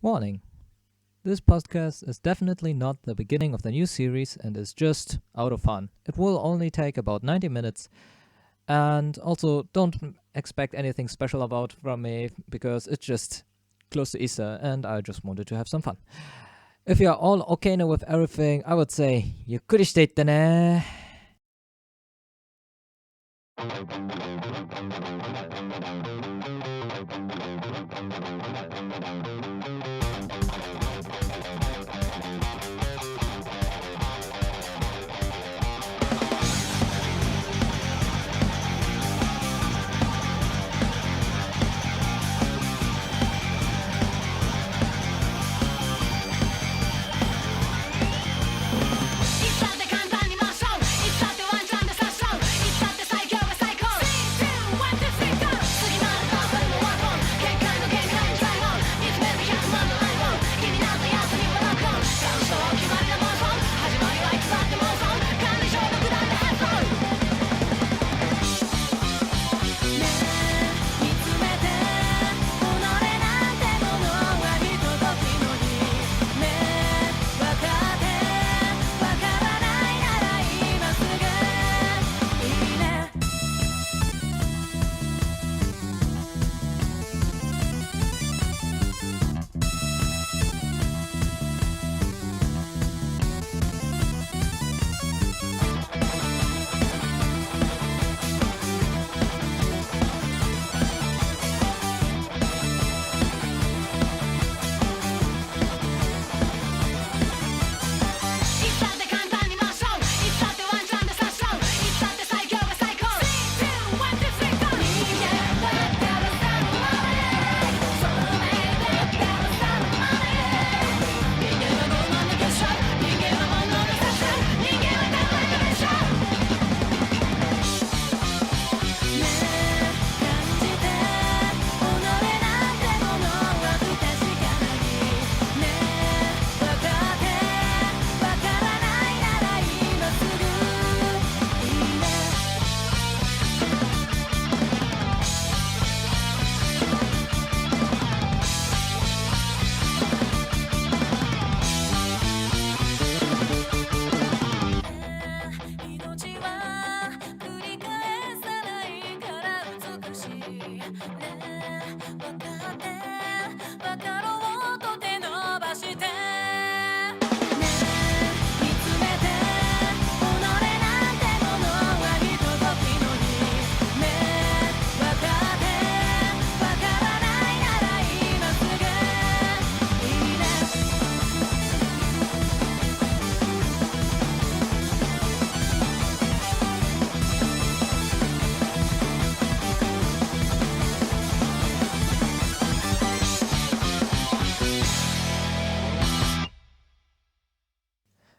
Warning. This podcast is definitely not the beginning of the new series and is just out of fun. It will only take about 90 minutes, and also don't expect anything special about from me because it's just close to Easter and I just wanted to have some fun. If you're all okay now with everything, I would say ゆっくりしていってね。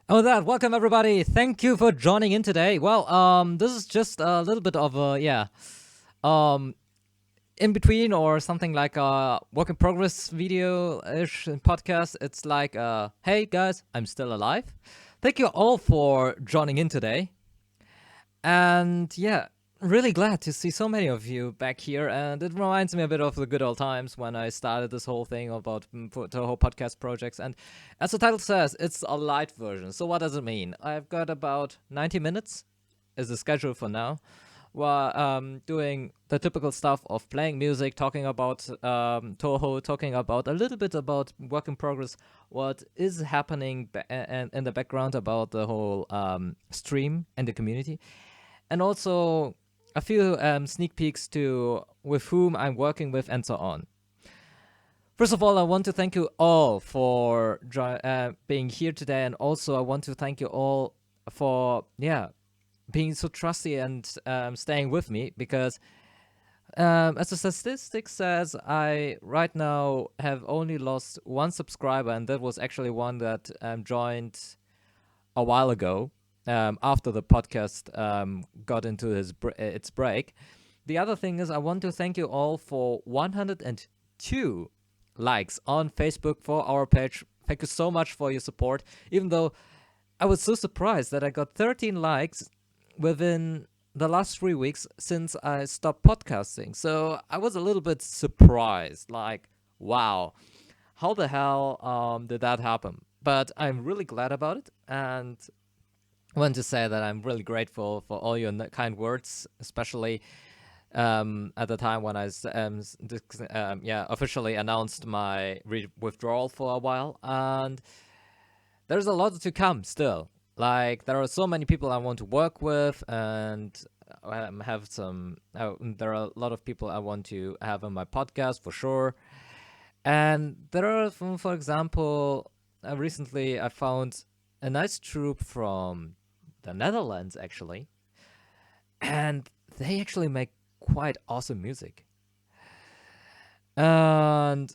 Oh, that. Welcome, everybody. Thank you for joining in today. Well, this is just a little bit of a, in between or something like a work in progress video-ish podcast. It's like, hey, guys, I'm still alive. Thank you all for joining in today. And yeah, really glad to see so many of you back here, and it reminds me a bit of the good old times when I started this whole thing about Touhou podcast projects. And as the title says, it's a light version. So what does it mean? I've got about 90 minutes is the schedule for now. We're doing the typical stuff of playing music, talking about Touhou, talking about a little bit about work in progress, what is happening in the background about the whole stream and the community, and also a few sneak peeks to with whom I'm working with and so on. First of all, I want to thank you all for being here today, and also I want to thank you all for being so trusty and staying with me, because as the statistic says, I right now have only lost one subscriber, and that was actually one that joined a while ago. After the podcast got into its break. The other thing is I want to thank you all for 102 likes on Facebook for our page. Thank you so much for your support, even though I was so surprised that I got 13 likes within the last 3 weeks since I stopped podcasting. So I was a little bit surprised, like, wow. how the hell did that happen? But I'm really glad about it, and I want to say that I'm really grateful for all your kind words, especially at the time when I officially announced my withdrawal for a while, and there's a lot to come still. Like there are so many people I want to work with, and have some. There are a lot of people I want to have on my podcast for sure. And there are, for example, recently I found a nice troupe from the Netherlands actually, and they actually make quite awesome music. And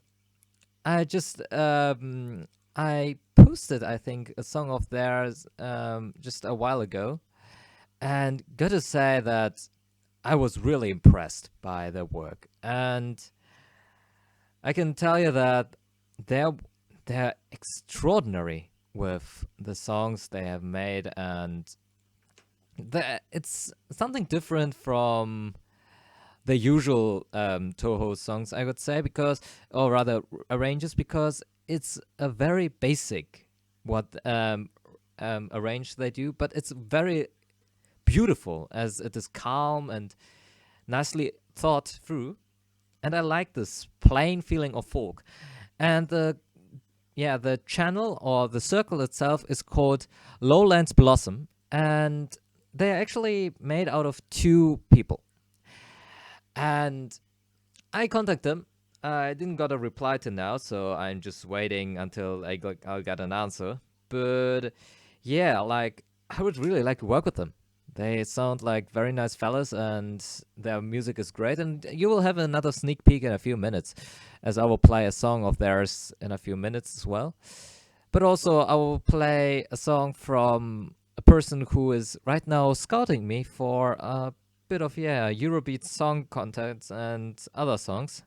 I posted, I think, a song of theirs just a while ago, and got to say that I was really impressed by their work, and I can tell you that they're they're extraordinary with the songs they have made, and it's something different from the usual Touhou songs, I would say, because, or rather, arranges, because it's a very basic what arrange they do, but it's very beautiful as it is calm and nicely thought through. And I like this plain feeling of folk. And the channel or the circle itself is called Lowlands Blossom, and they're actually made out of two people. And I contacted them. I didn't got a reply to now, so I'm just waiting until I'll get an answer. But yeah, like I would really like to work with them. They sound like very nice fellas, and their music is great. And you will have another sneak peek in a few minutes, as I will play a song of theirs in a few minutes as well. But also, I will play a song from a person who is right now scouting me for a bit of Eurobeat song content and other songs.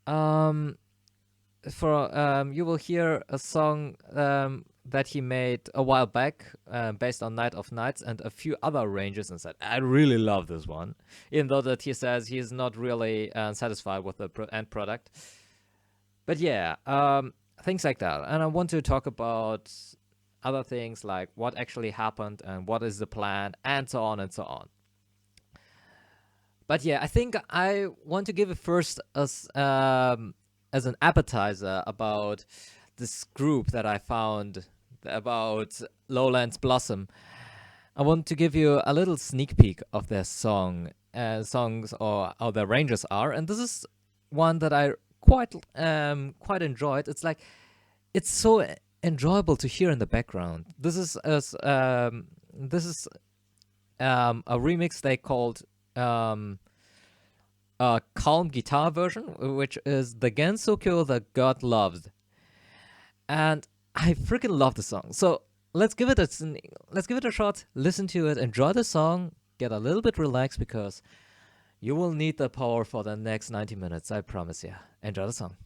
You will hear a song that he made a while back, based on Night of Nights and a few other arranges, and said, I really love this one, even though that he says he's not really satisfied with the end product. But yeah, things like that. And I want to talk about other things like what actually happened and what is the plan, and so on and so on. But yeah, I think I want to give it first as an appetizer about this group that I found about Lowlands Blossom. I want to give you a little sneak peek of their songs, or how their ranges are, and this is one that I quite enjoyed. It's so enjoyable to hear in the background. This is a remix they called a calm guitar version, which is the Gensokyo that God Loves, and I freaking love the song. So let's give it a shot. Listen to it, enjoy the song, get a little bit relaxed, because you will need the power for the next 90 minutes. I promise you. Enjoy the song.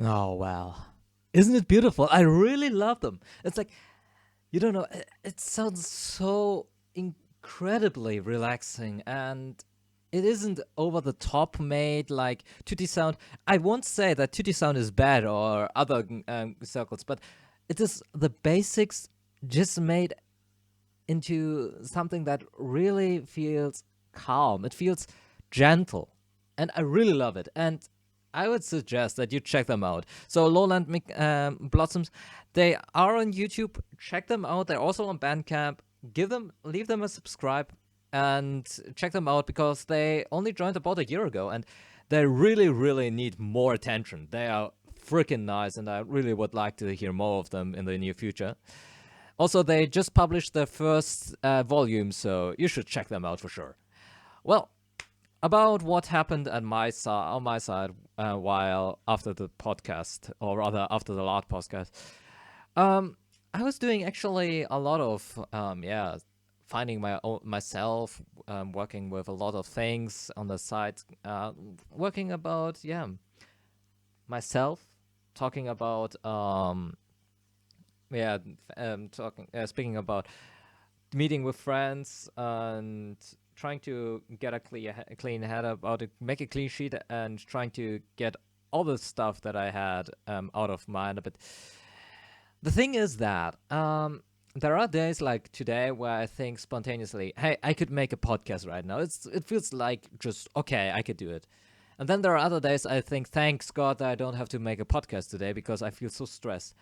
Oh, well. Isn't it beautiful? I really love them. It's like, you don't know, it sounds so incredibly relaxing, and it isn't over the top made like Tutti Sound. I won't say that Tutti Sound is bad or other circles, but it is the basics just made into something that really feels calm. It feels gentle, and I really love it. And I would suggest that you check them out. So Lowland Blossoms, they are on YouTube. Check them out. They're also on Bandcamp. Leave them a subscribe, and check them out because they only joined about a year ago, and they really, really need more attention. They are freaking nice, and I really would like to hear more of them in the near future. Also, they just published their first volume, so you should check them out for sure. Well, about what happened at on my side while after the podcast, or rather after the last podcast. I was doing actually a lot of finding myself, working with a lot of things on the side, working about myself, talking about speaking about meeting with friends and trying to get a clean head about it, make a clean sheet, and trying to get all the stuff that I had out of mind. But the thing is that there are days like today where I think spontaneously, hey, I could make a podcast right now. It feels like just, okay, I could do it. And then there are other days I think, thanks God that I don't have to make a podcast today because I feel so stressed.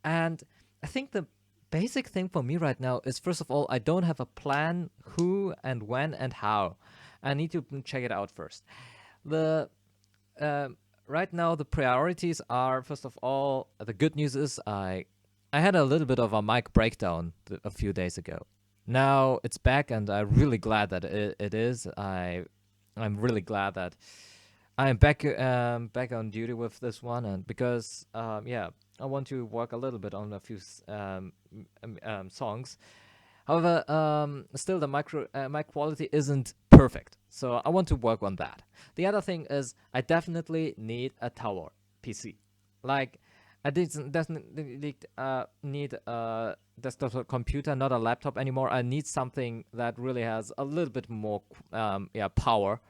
And I think the basic thing for me right now is, first of all, I don't have a plan who and when and how. I need to check it out first. The right now the priorities are, first of all, the good news is I had a little bit of a mic breakdown a few days ago. Now it's back, and I'm really glad that it is. I'm really glad that I'm back on duty with this one, and because I want to work a little bit on a few songs. However, still the mic quality isn't perfect, so I want to work on that. The other thing is I definitely need a tower PC. Like, I definitely need a desktop computer, not a laptop anymore. I need something that really has a little bit more power,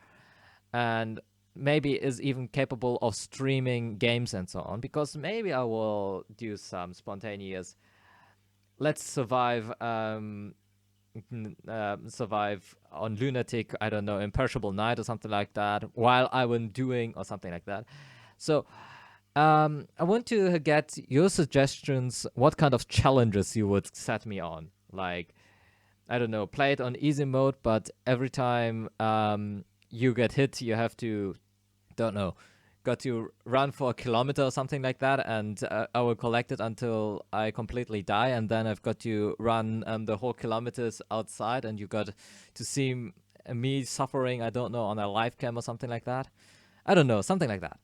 and maybe is even capable of streaming games and so on, because maybe I will do some spontaneous let's survive survive on lunatic, I don't know, imperishable night or something like that while I was doing or something like that. So I want to get your suggestions, what kind of challenges you would set me on. Like, I don't know, play it on easy mode, but every time you get hit, you have to, don't know, got to run for a kilometer or something like that, and I will collect it until I completely die, and then I've got to run the whole kilometers outside, and you got to see me suffering, I don't know, on a live cam or something like that. I don't know, something like that.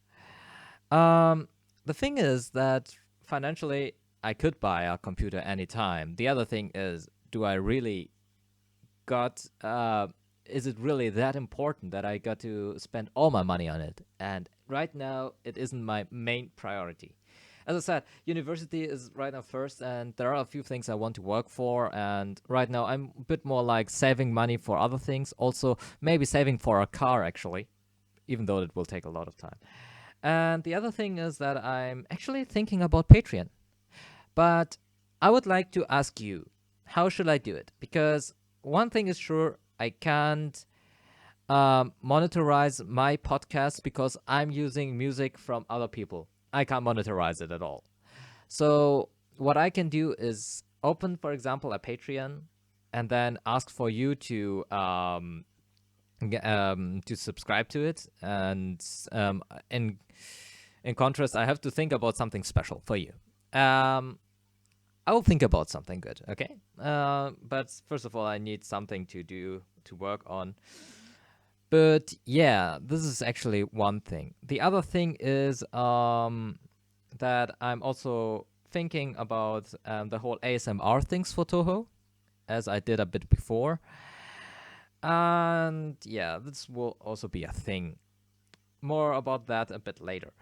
The thing is that financially, I could buy a computer anytime. The other thing is, do I really got is it really that important that I got to spend all my money on it? And right now, it isn't my main priority. As I said, university is right now first, and there are a few things I want to work for. And right now, I'm a bit more like saving money for other things. Also, maybe saving for a car, actually, even though it will take a lot of time. And the other thing is that I'm actually thinking about Patreon. But I would like to ask you, how should I do it? Because one thing is sure, I can't monetize my podcast because I'm using music from other people. I can't monetize it at all. So what I can do is open, for example, a Patreon, and then ask for you to subscribe to it. And in contrast, I have to think about something special for you. I will think about something good, okay? But first of all, I need something to do, to work on. But yeah, this is actually one thing. The other thing is that I'm also thinking about the whole ASMR things for Touhou, as I did a bit before. And yeah, this will also be a thing. More about that a bit later.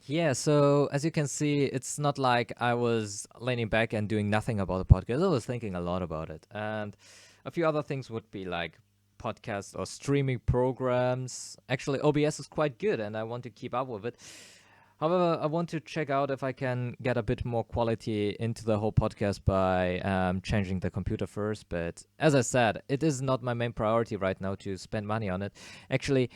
Yeah, so as you can see, it's not like I was leaning back and doing nothing about the podcast. I was thinking a lot about it. And a few other things would be like podcasts or streaming programs. Actually, OBS is quite good and I want to keep up with it. However, I want to check out if I can get a bit more quality into the whole podcast by changing the computer first. But as I said, it is not my main priority right now to spend money on it. Actually,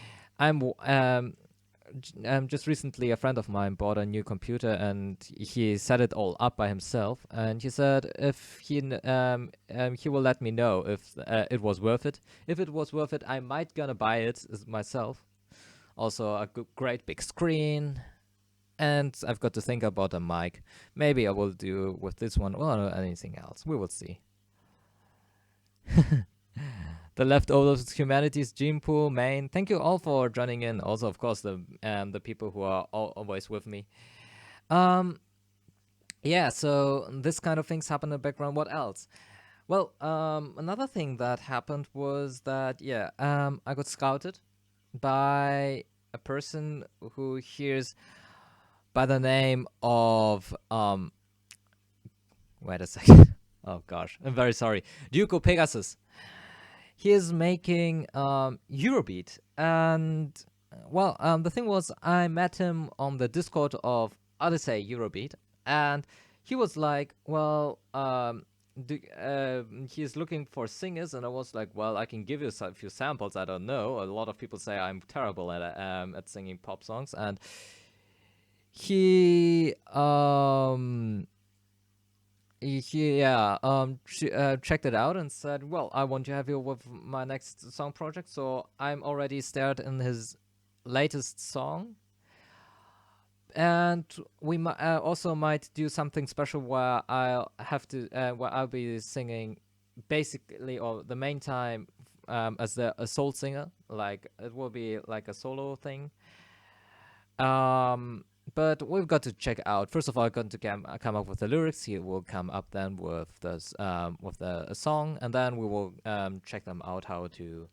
just recently a friend of mine bought a new computer and he set it all up by himself, and he said if he will let me know if it was worth it. If it was worth it, I might gonna buy it myself. Also a great big screen, and I've got to think about a mic. Maybe I will do with this one or anything else. We will see. The leftovers humanities gene pool main. Thank you all for joining in. Also, of course, the people who are always with me. Um, yeah. So this kind of things happen in the background. What else? Well, another thing that happened was that I got scouted by a person who hears by the name of Wait a second. Oh gosh, I'm very sorry. Duco Pegasus. He is making Eurobeat, and the thing was, I met him on the Discord of Odyssey Eurobeat, and he was like, he's looking for singers, and I was like, well, I can give you a few samples. I don't know. A lot of people say I'm terrible at singing pop songs, and he checked it out and said, well, I want to have you with my next song project. So I'm already started in his latest song, and we also might do something special where I'll be singing basically, or the main time, as a soul singer. Like it will be like a solo thing. But we've got to check out. First of all, going to come up with the lyrics. He will come up then with the song, and then we will check them out how to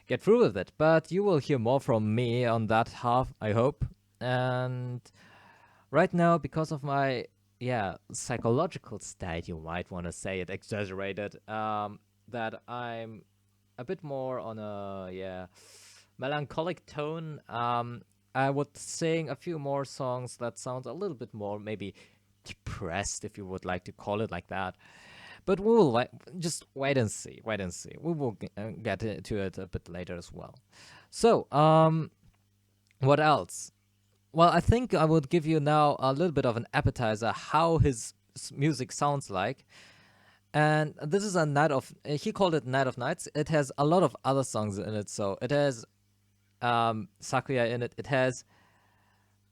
get through with it. But you will hear more from me on that half, I hope. And right now, because of my psychological state, you might want to say it exaggerated, that I'm a bit more on a melancholic tone. I would sing a few more songs that sound a little bit more maybe depressed, if you would like to call it like that. But we will just wait and see. Wait and see. We will get into it a bit later as well. So, what else? Well, I think I would give you now a little bit of an appetizer how his music sounds like. And this is a night of. He called it Night of Nights. It has a lot of other songs in it, so it has Sakuya in it. It has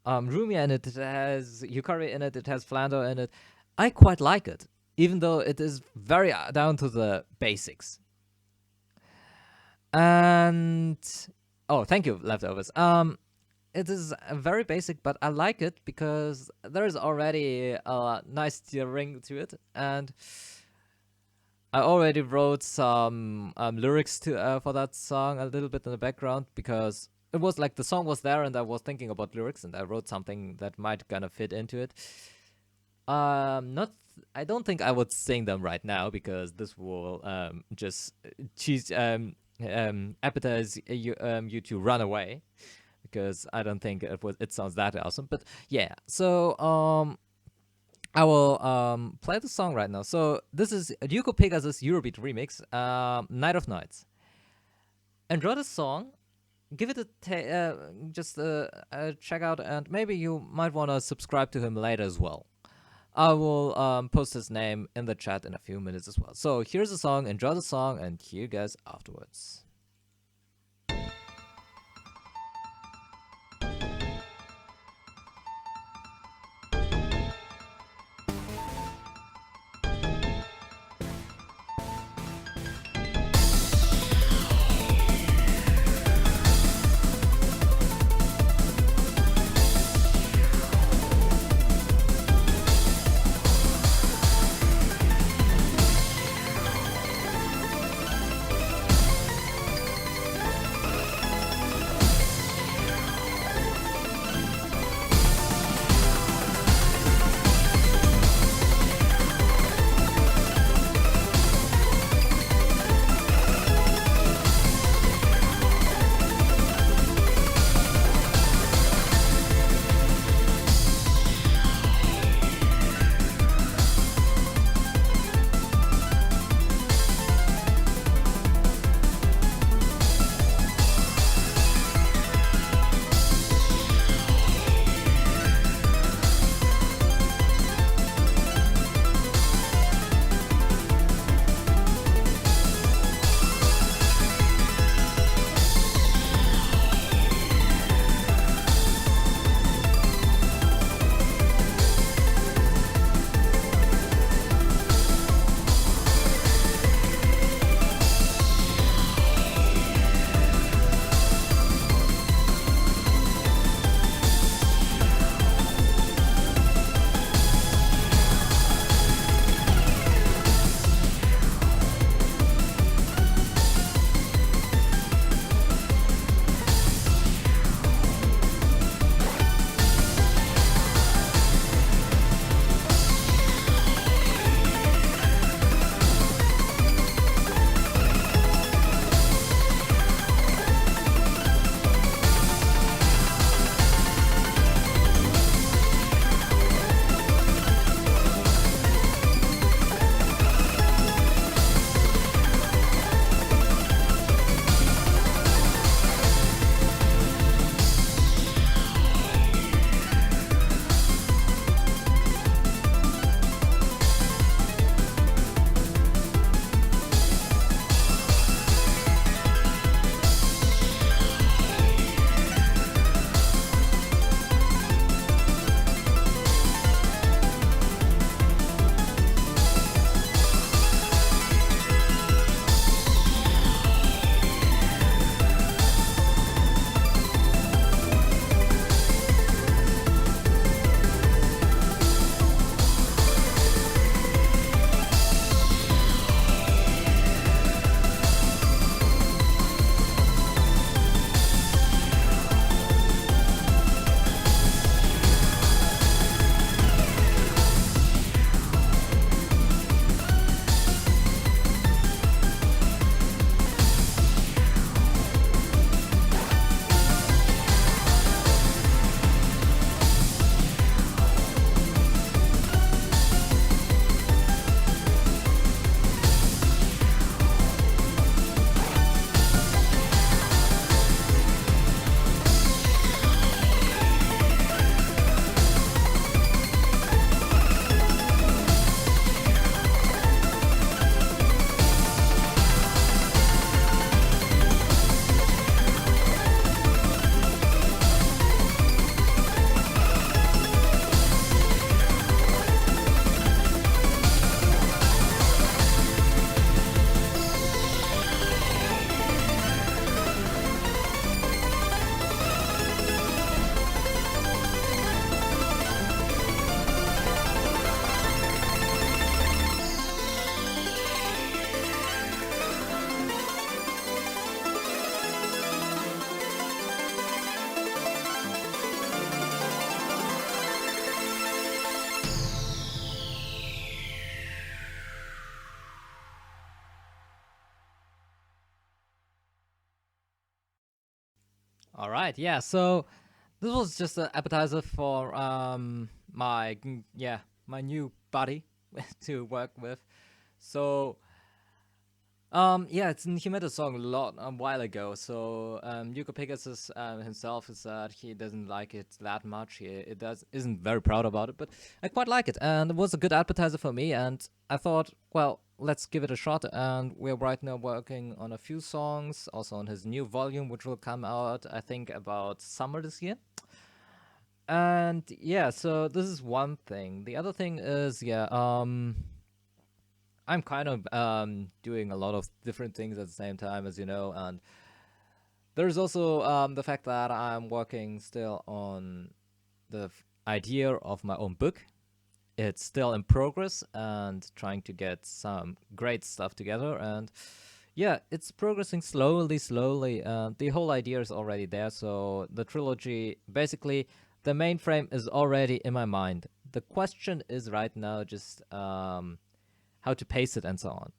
Rumia in it. It has Yukari in it. It has Flandor in it. I quite like it, even though it is very down to the basics. And thank you, leftovers. It is very basic, but I like it because there is already a nice ring to it, and I already wrote some lyrics for that song a little bit in the background, because it was like the song was there and I was thinking about lyrics, and I wrote something that might gonna fit into it. I don't think I would sing them right now, because this will just appetize you to run away, because I don't think it sounds that awesome. But yeah, so I will play the song right now. So this is Ryuko Pegasus Eurobeat remix, Night of Nights. Enjoy the song, give it a check out, and maybe you might want to subscribe to him later as well. I will post his name in the chat in a few minutes as well. So here's the song, enjoy the song, and hear you guys afterwards. All right, yeah. So this was just an appetizer for my new buddy to work with. So yeah, he made a song a lot a while ago. So Yuko Pegasus himself has said he doesn't like it that much. He it does isn't very proud about it, but I quite like it, and it was a good appetizer for me. And I thought, well, let's give it a shot. And we're right now working on a few songs, also on his new volume, which will come out, I think, about summer this year. And yeah, so this is one thing. The other thing is, yeah, I'm kind of doing a lot of different things at the same time, as you know, and there's also the fact that I'm working still on the idea of my own book. It's still in progress and trying to get some great stuff together, and yeah, it's progressing slowly. The whole idea is already there, so the trilogy, basically, the main frame is already in my mind. The question is right now just how to pace it and so on.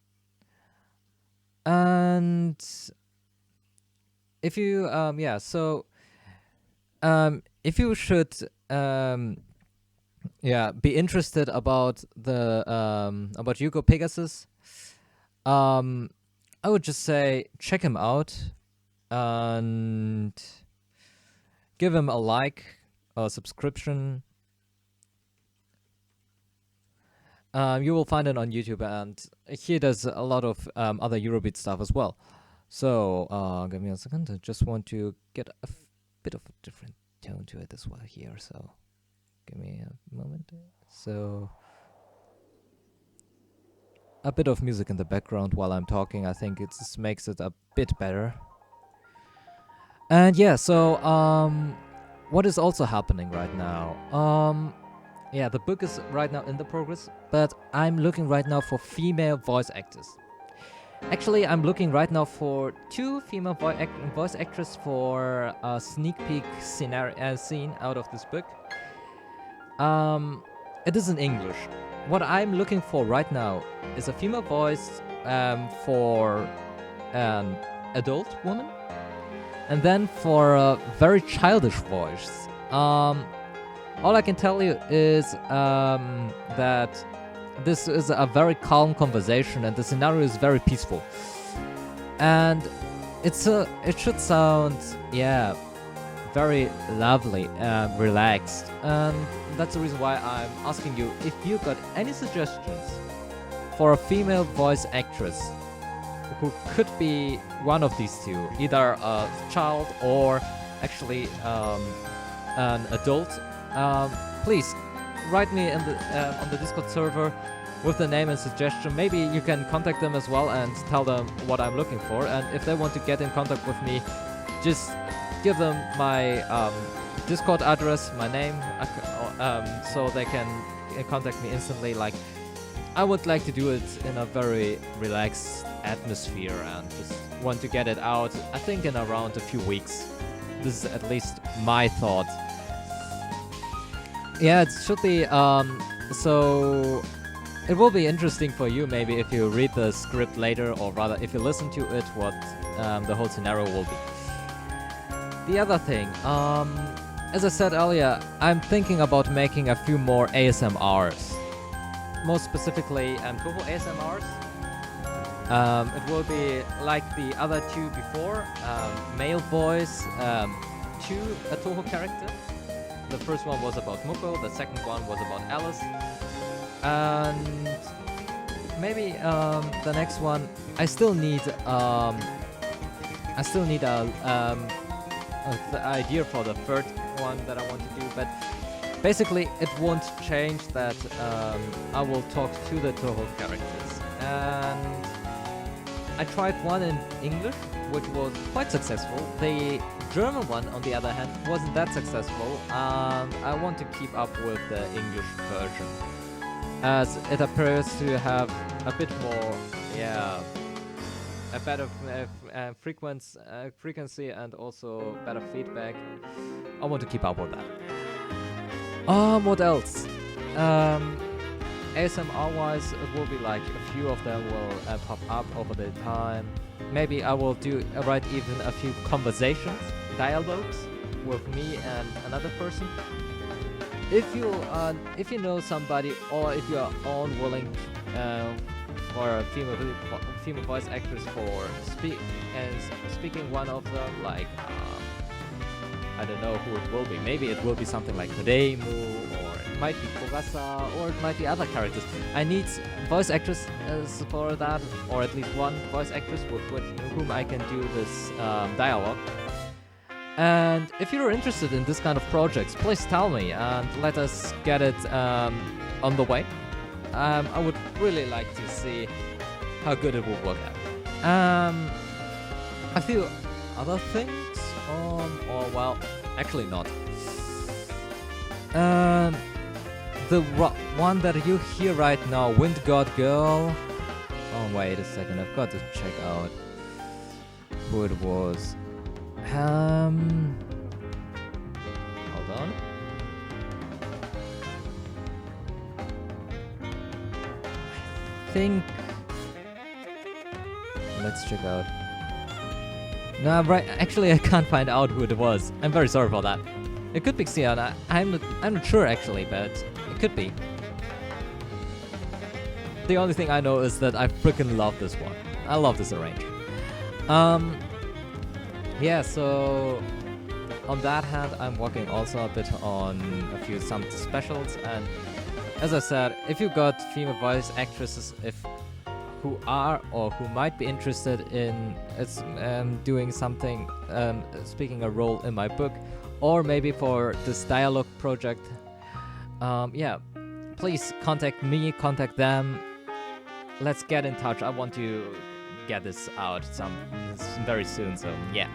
And if you if you should be interested about the about Hugo Pegasus, I would just say check him out and give him a like or subscription. You will find it on YouTube, and he does a lot of other Eurobeat stuff as well. So give me a second. I just want to get a bit of a different tone to it as well here. So give me a moment. So a bit of music in the background while I'm talking. I think it just makes it a bit better. And yeah, so what is also happening right now? Yeah, the book is right now in the progress, but I'm looking right now for female voice actors. Actually, I'm looking right now for 2 female voice actors for a sneak peek scene out of this book. It is in English. What I'm looking for right now is a female voice for an adult woman, and then for a very childish voice. All I can tell you is that this is a very calm conversation, and the scenario is very peaceful. And it should sound, very lovely and relaxed. And that's the reason why I'm asking you if you got any suggestions for a female voice actress who could be one of these two, either a child or actually an adult. Please write me in the on the Discord server with the name and suggestion. Maybe you can contact them as well and tell them what I'm looking for. And if they want to get in contact with me, just give them my Discord address, my name, so they can contact me instantly. Like, I would like to do it in a very relaxed atmosphere and just want to get it out, I think, in around a few weeks. This is at least my thought. Yeah, it should be, so it will be interesting for you maybe if you read the script later, or rather if you listen to it, what the whole scenario will be. The other thing, as I said earlier, I'm thinking about making a few more ASMRs. Most specifically, Touhou ASMRs. It will be like the other 2 before, male voice to a Touhou character. The first one was about Muko, the second one was about Alice. And maybe the next one, I still need the idea for the third one that I want to do, but basically it won't change that I will talk to the Touhou characters. And I tried one in English, which was quite successful. The German one, on the other hand, wasn't that successful, and I want to keep up with the English version, as it appears to have a bit more, a better frequency and also better feedback. I want to keep up with that. What else? ASMR-wise, it will be like a few of them will pop up over the time. Maybe I will write even a few conversations dialogues with me and another person. If you know somebody, or if you are unwilling for a female voice actress for speaking one of them, like I don't know who it will be. Maybe it will be something like Tademu, or it might be Kogasa, or it might be other characters. I need voice actresses for that, or at least one voice actress with whom I can do this dialogue. And if you're interested in this kind of projects, please tell me and let us get it on the way. I would really like to see how good it will work out. A few other things, or well, actually not. The one that you hear right now, Wind God Girl. Oh, wait a second, I've got to check out who it was. Hold on. I think. Let's check out. No, right. Actually, I can't find out who it was. I'm very sorry for that. It could be Xian. I'm not sure actually, but it could be. The only thing I know is that I freaking love this one. I love this arrange. Yeah, so on that hand, I'm working also a bit on some specials, and as I said, if you got female voice actresses who are or who might be interested in doing something, speaking a role in my book, or maybe for this dialogue project, yeah, please contact me, contact them. Let's get in touch. I want to get this out very soon, so yeah.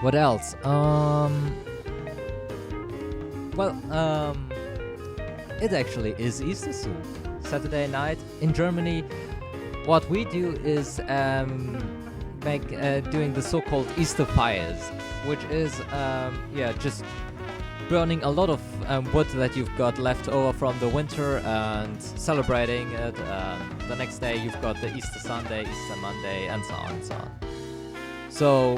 What else? It actually is Easter soon. Saturday night in Germany. What we do is doing the so-called Easter fires, which is just burning a lot of wood that you've got left over from the winter and celebrating it. The next day you've got the Easter Sunday, Easter Monday, and so on and so on. So,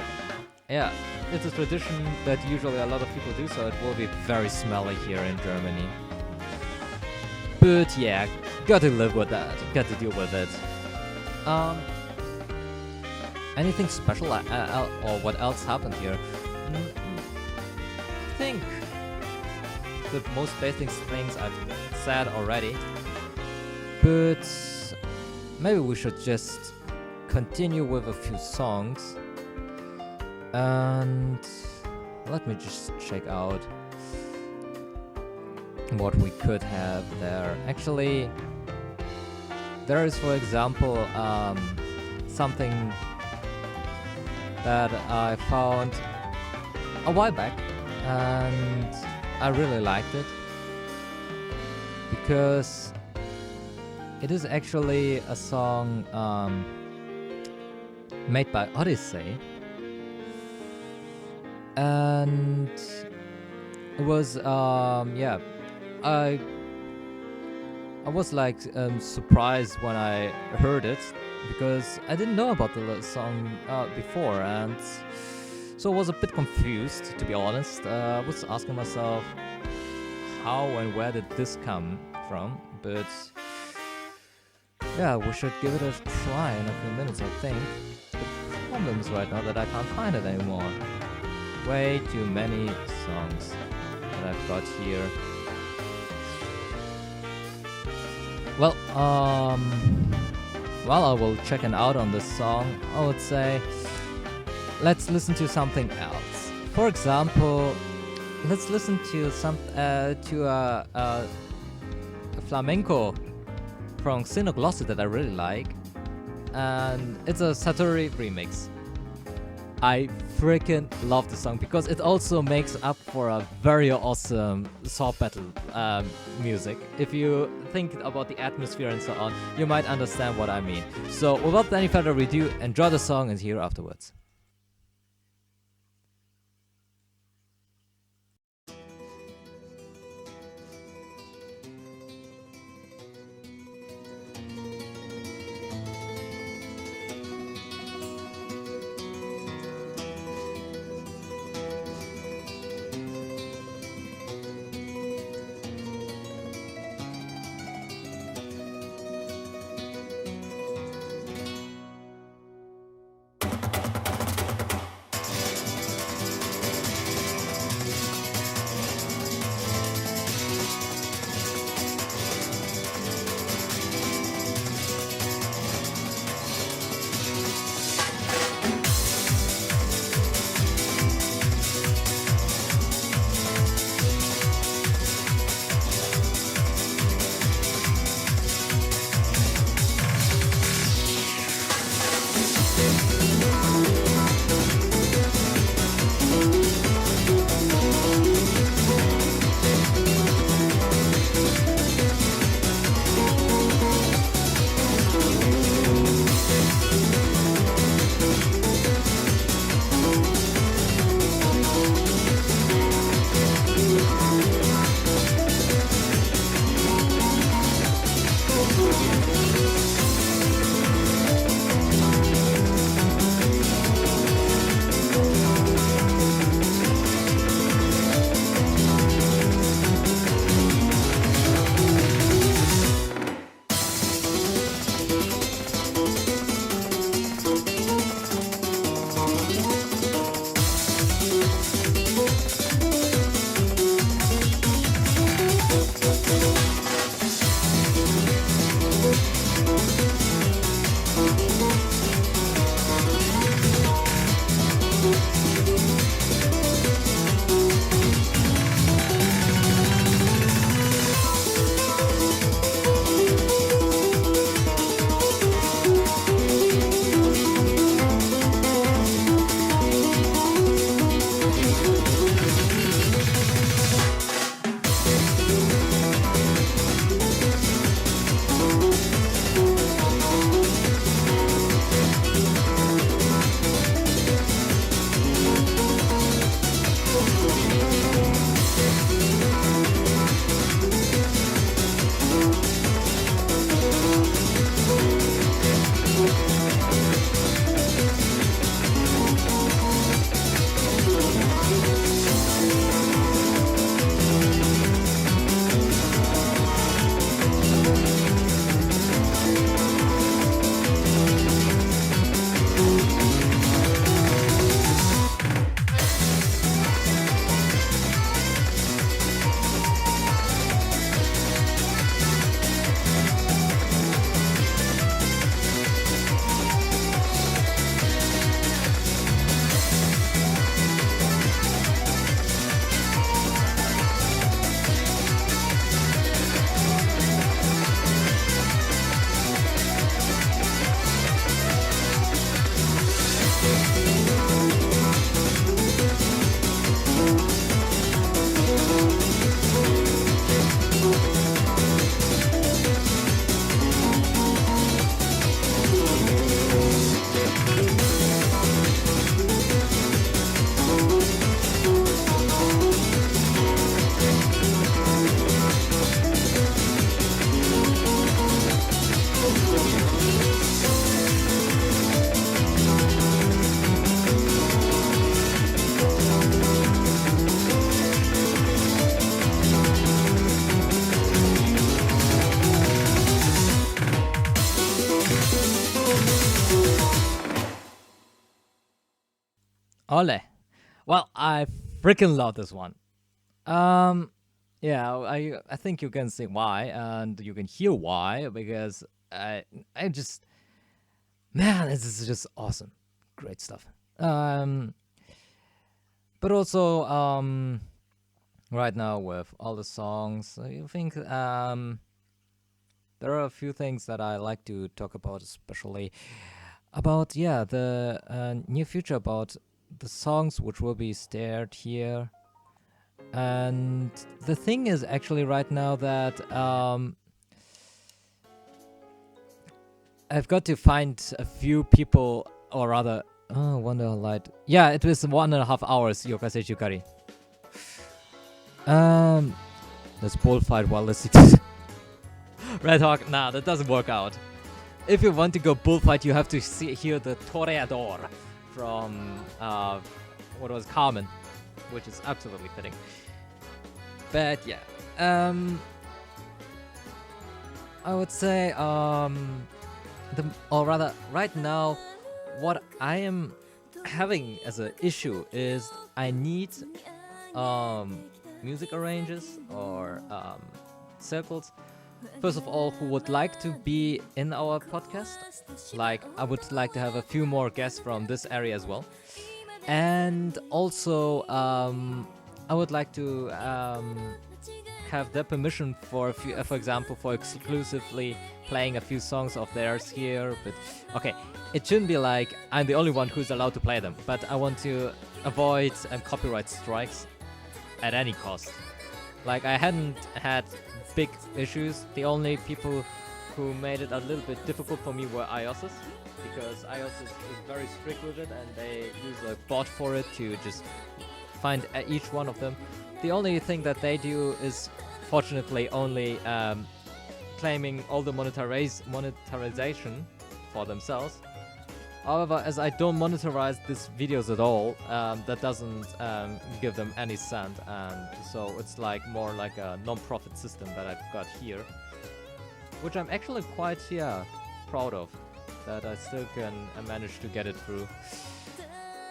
yeah, it's a tradition that usually a lot of people do, so it will be very smelly here in Germany. But yeah, got to live with that, got to deal with it. Anything special or what else happened here? I think the most basic things I've said already, but maybe we should just continue with a few songs, and let me just check out what we could have there. Actually, there is, for example, something that I found a while back, and I really liked it because it is actually a song made by Odyssey, and it was I was like surprised when I heard it because I didn't know about the song before, and so I was a bit confused, to be honest. I was asking myself how and where did this come from, but yeah, we should give it a try in a few minutes, I think. The problem is right now that I can't find it anymore. Way too many songs that I've got here. Well, while I will check it out on this song, I would say let's listen to something else. For example, let's listen to a flamenco from Xenoglossy that I really like, and it's a Satori remix. I freaking love the song because it also makes up for a very awesome sword battle music. If you think about the atmosphere and so on, you might understand what I mean. So without any further ado, enjoy the song and hear afterwards. Ole. Well, I freaking love this one. Um, yeah, I think you can see why, and you can hear why, because I just, man, this is just awesome, great stuff. Um, but also right now with all the songs, I think there are a few things that I like to talk about, especially about the near future, about the songs which will be starred here. And the thing is actually right now that I've got to find a few people, or rather, Wonder Light. Yeah, it was 1.5 hours, Yokase Yukari. Let's bullfight while listening to Red Hawk. Nah, that doesn't work out. If you want to go bullfight, you have to hear the Toreador from what was Carmen, which is absolutely fitting. But yeah, I would say or rather, right now, what I am having as an issue is I need music arrangers or circles. First of all, who would like to be in our podcast. Like, I would like to have a few more guests from this area as well. And also, I would like to have their permission for for example, for exclusively playing a few songs of theirs here. But okay, it shouldn't be like I'm the only one who's allowed to play them. But I want to avoid copyright strikes at any cost. Like, I hadn't had big issues. The only people who made it a little bit difficult for me were iOSes, because iOS is very strict with it, and they use a bot for it to just find each one of them. The only thing that they do is, fortunately, only claiming all the monetization for themselves. However, as I don't monetize these videos at all, that doesn't give them any cent, and so it's like more like a non-profit system that I've got here, which I'm actually quite proud of, that I still can manage to get it through.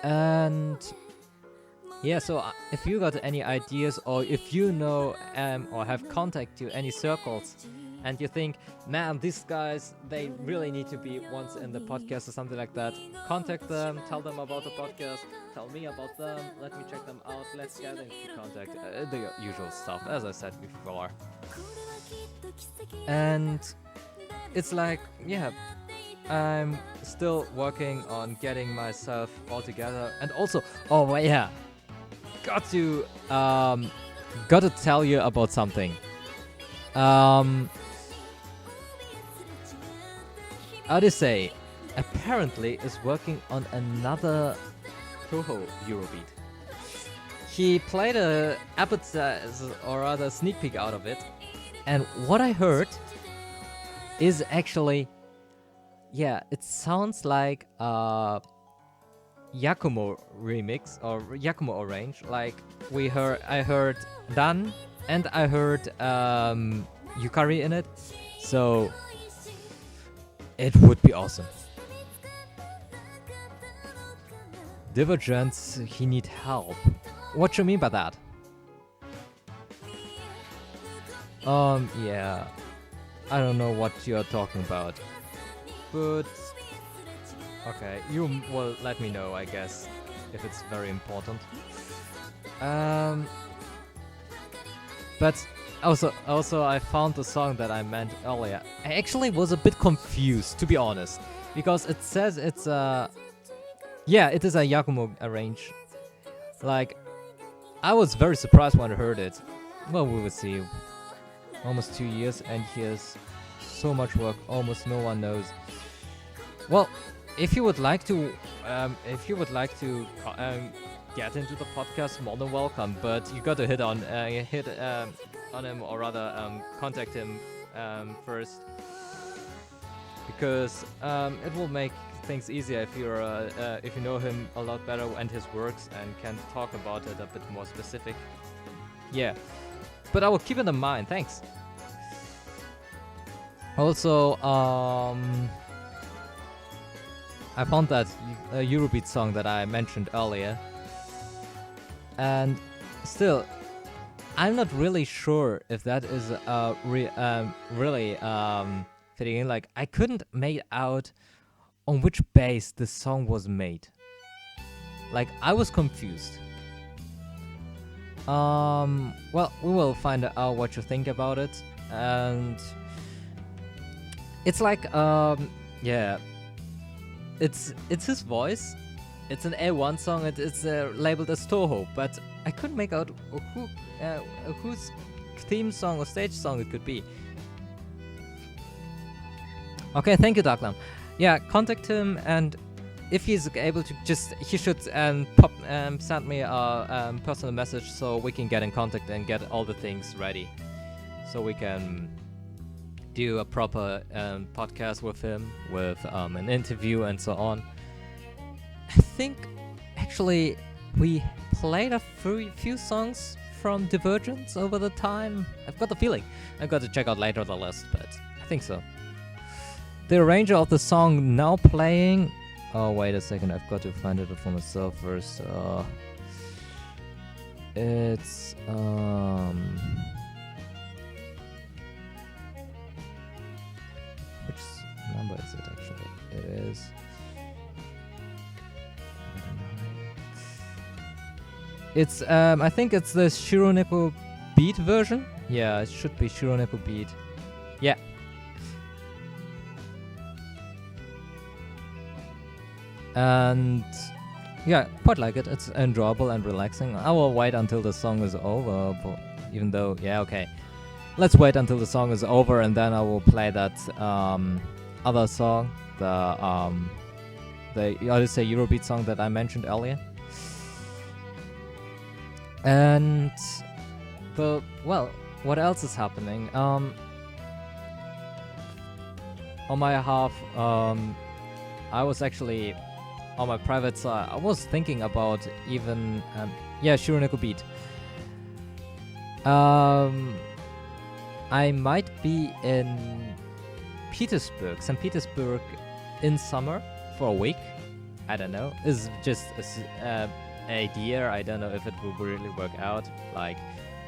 And yeah, so if you got any ideas, or if you know or have contact to any circles, and you think, man, these guys, they really need to be once in the podcast or something like that, contact them, tell them about the podcast, tell me about them, let me check them out, let's get into contact, the usual stuff, as I said before. And it's like, yeah, I'm still working on getting myself all together. And also, oh yeah, got to tell you about something. Odyssey apparently is working on another Touhou Eurobeat. He played a appetizer, or rather sneak peek out of it, and what I heard is actually, yeah, it sounds like a Yakumo remix or Yakumo arrange. Like I heard Dan and I heard Yukari in it, so it would be awesome. Divergence, he need help. What you mean by that? Yeah, I don't know what you're talking about, but okay, you will let me know, I guess, if it's very important. But also I found the song that I meant earlier. I actually was a bit confused, to be honest, because it says it's it is a Yakumo arrange. Like, I was very surprised when I heard it. Well, we will see. Almost 2 years, and here's so much work, almost no one knows. Well, if you would like to get into the podcast, more than welcome. But you got to hit on him, or rather contact him first, because it will make things easier if you know him a lot better and his works, and can talk about it a bit more specific. Yeah, but I will keep it in mind. Thanks. Also, I found that Eurobeat song that I mentioned earlier, and still, I'm not really sure if that is really fitting in. Like, I couldn't make out on which base this song was made. Like, I was confused. Well, we will find out what you think about it, and it's like, yeah, it's his voice. It's an A1 song. It's labeled as Touhou, but I couldn't make out whose theme song or stage song it could be. Okay, thank you, Darklam. Yeah, contact him, and if he's able to, he should send me a personal message so we can get in contact and get all the things ready, so we can do a proper podcast with him, with an interview and so on. I think actually we played a few songs from Divergence over the time. I've got the feeling. I've got to check out later the list, but I think so. The arranger of the song now playing. Oh, wait a second. I've got to find it for myself first. It's which number is it actually? It is. It's I think it's the Shironeko Beat version. Yeah, it should be Shironeko Beat. Yeah. And yeah, quite like it. It's enjoyable and relaxing. I will wait until the song is over, even though, yeah, okay. Let's wait until the song is over, and then I will play that other song, the Odyssey Eurobeat song that I mentioned earlier. And what else is happening? On my half, I was actually on my private side. I was thinking about even Shironeko Beat. I might be in St. Petersburg in summer for a week. I don't know. It's just an idea. I don't know if it will really work out. Like,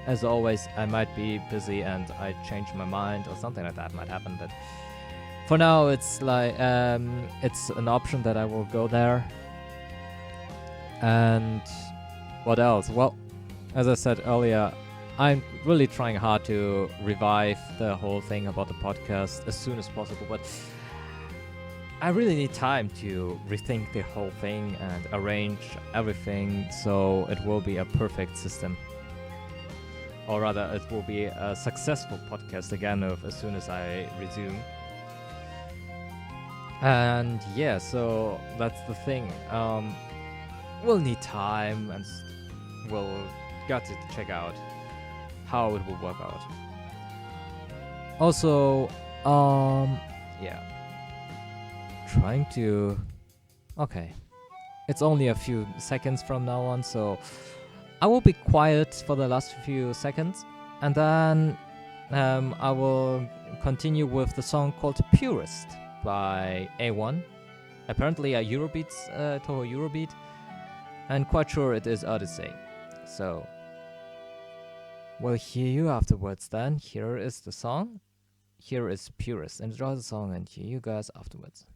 as always, I might be busy and I change my mind or something like that might happen. But for now, it's like it's an option that I will go there. And what else? Well, as I said earlier, I'm really trying hard to revive the whole thing about the podcast as soon as possible, but I really need time to rethink the whole thing and arrange everything so it will be a perfect system. Or rather, it will be a successful podcast again as soon as I resume. And yeah, so that's the thing. We'll need time, and we'll got to check out how it will work out. Also, yeah, trying to. Okay, it's only a few seconds from now on, so I will be quiet for the last few seconds, and then I will continue with the song called "Purist" by A1. Apparently a Eurobeat, Touhou Eurobeat, and quite sure it is Odyssey. So we'll hear you afterwards then. Here is the song. Here is Purist. Enjoy the song and hear you guys afterwards.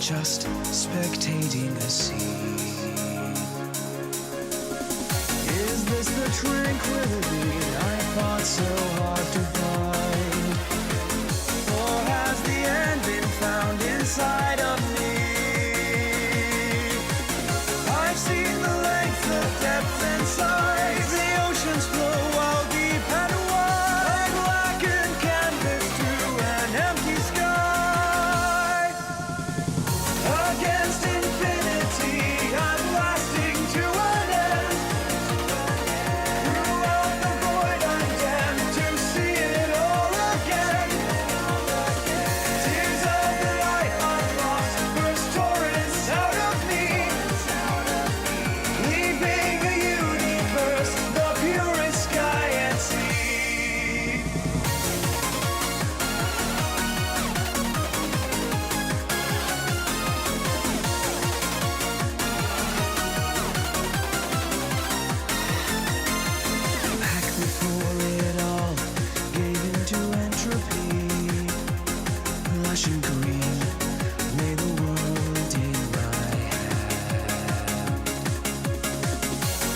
just spectating a scene. Is this the tranquility I fought so hard to find? Or has the end been found inside of me? I've seen the length, the depth and size, the oceans flow while deep and wide, a blackened canvas to an empty sky. Against infinity, I'm blasting to an end. Throughout the void, I'm damned to see it all again. Tears of the light I've lost burst torrents out of me, leaving a universe, the purest sky and sea. Back before it all gave into entropy, lush and green, lay the world in my hand.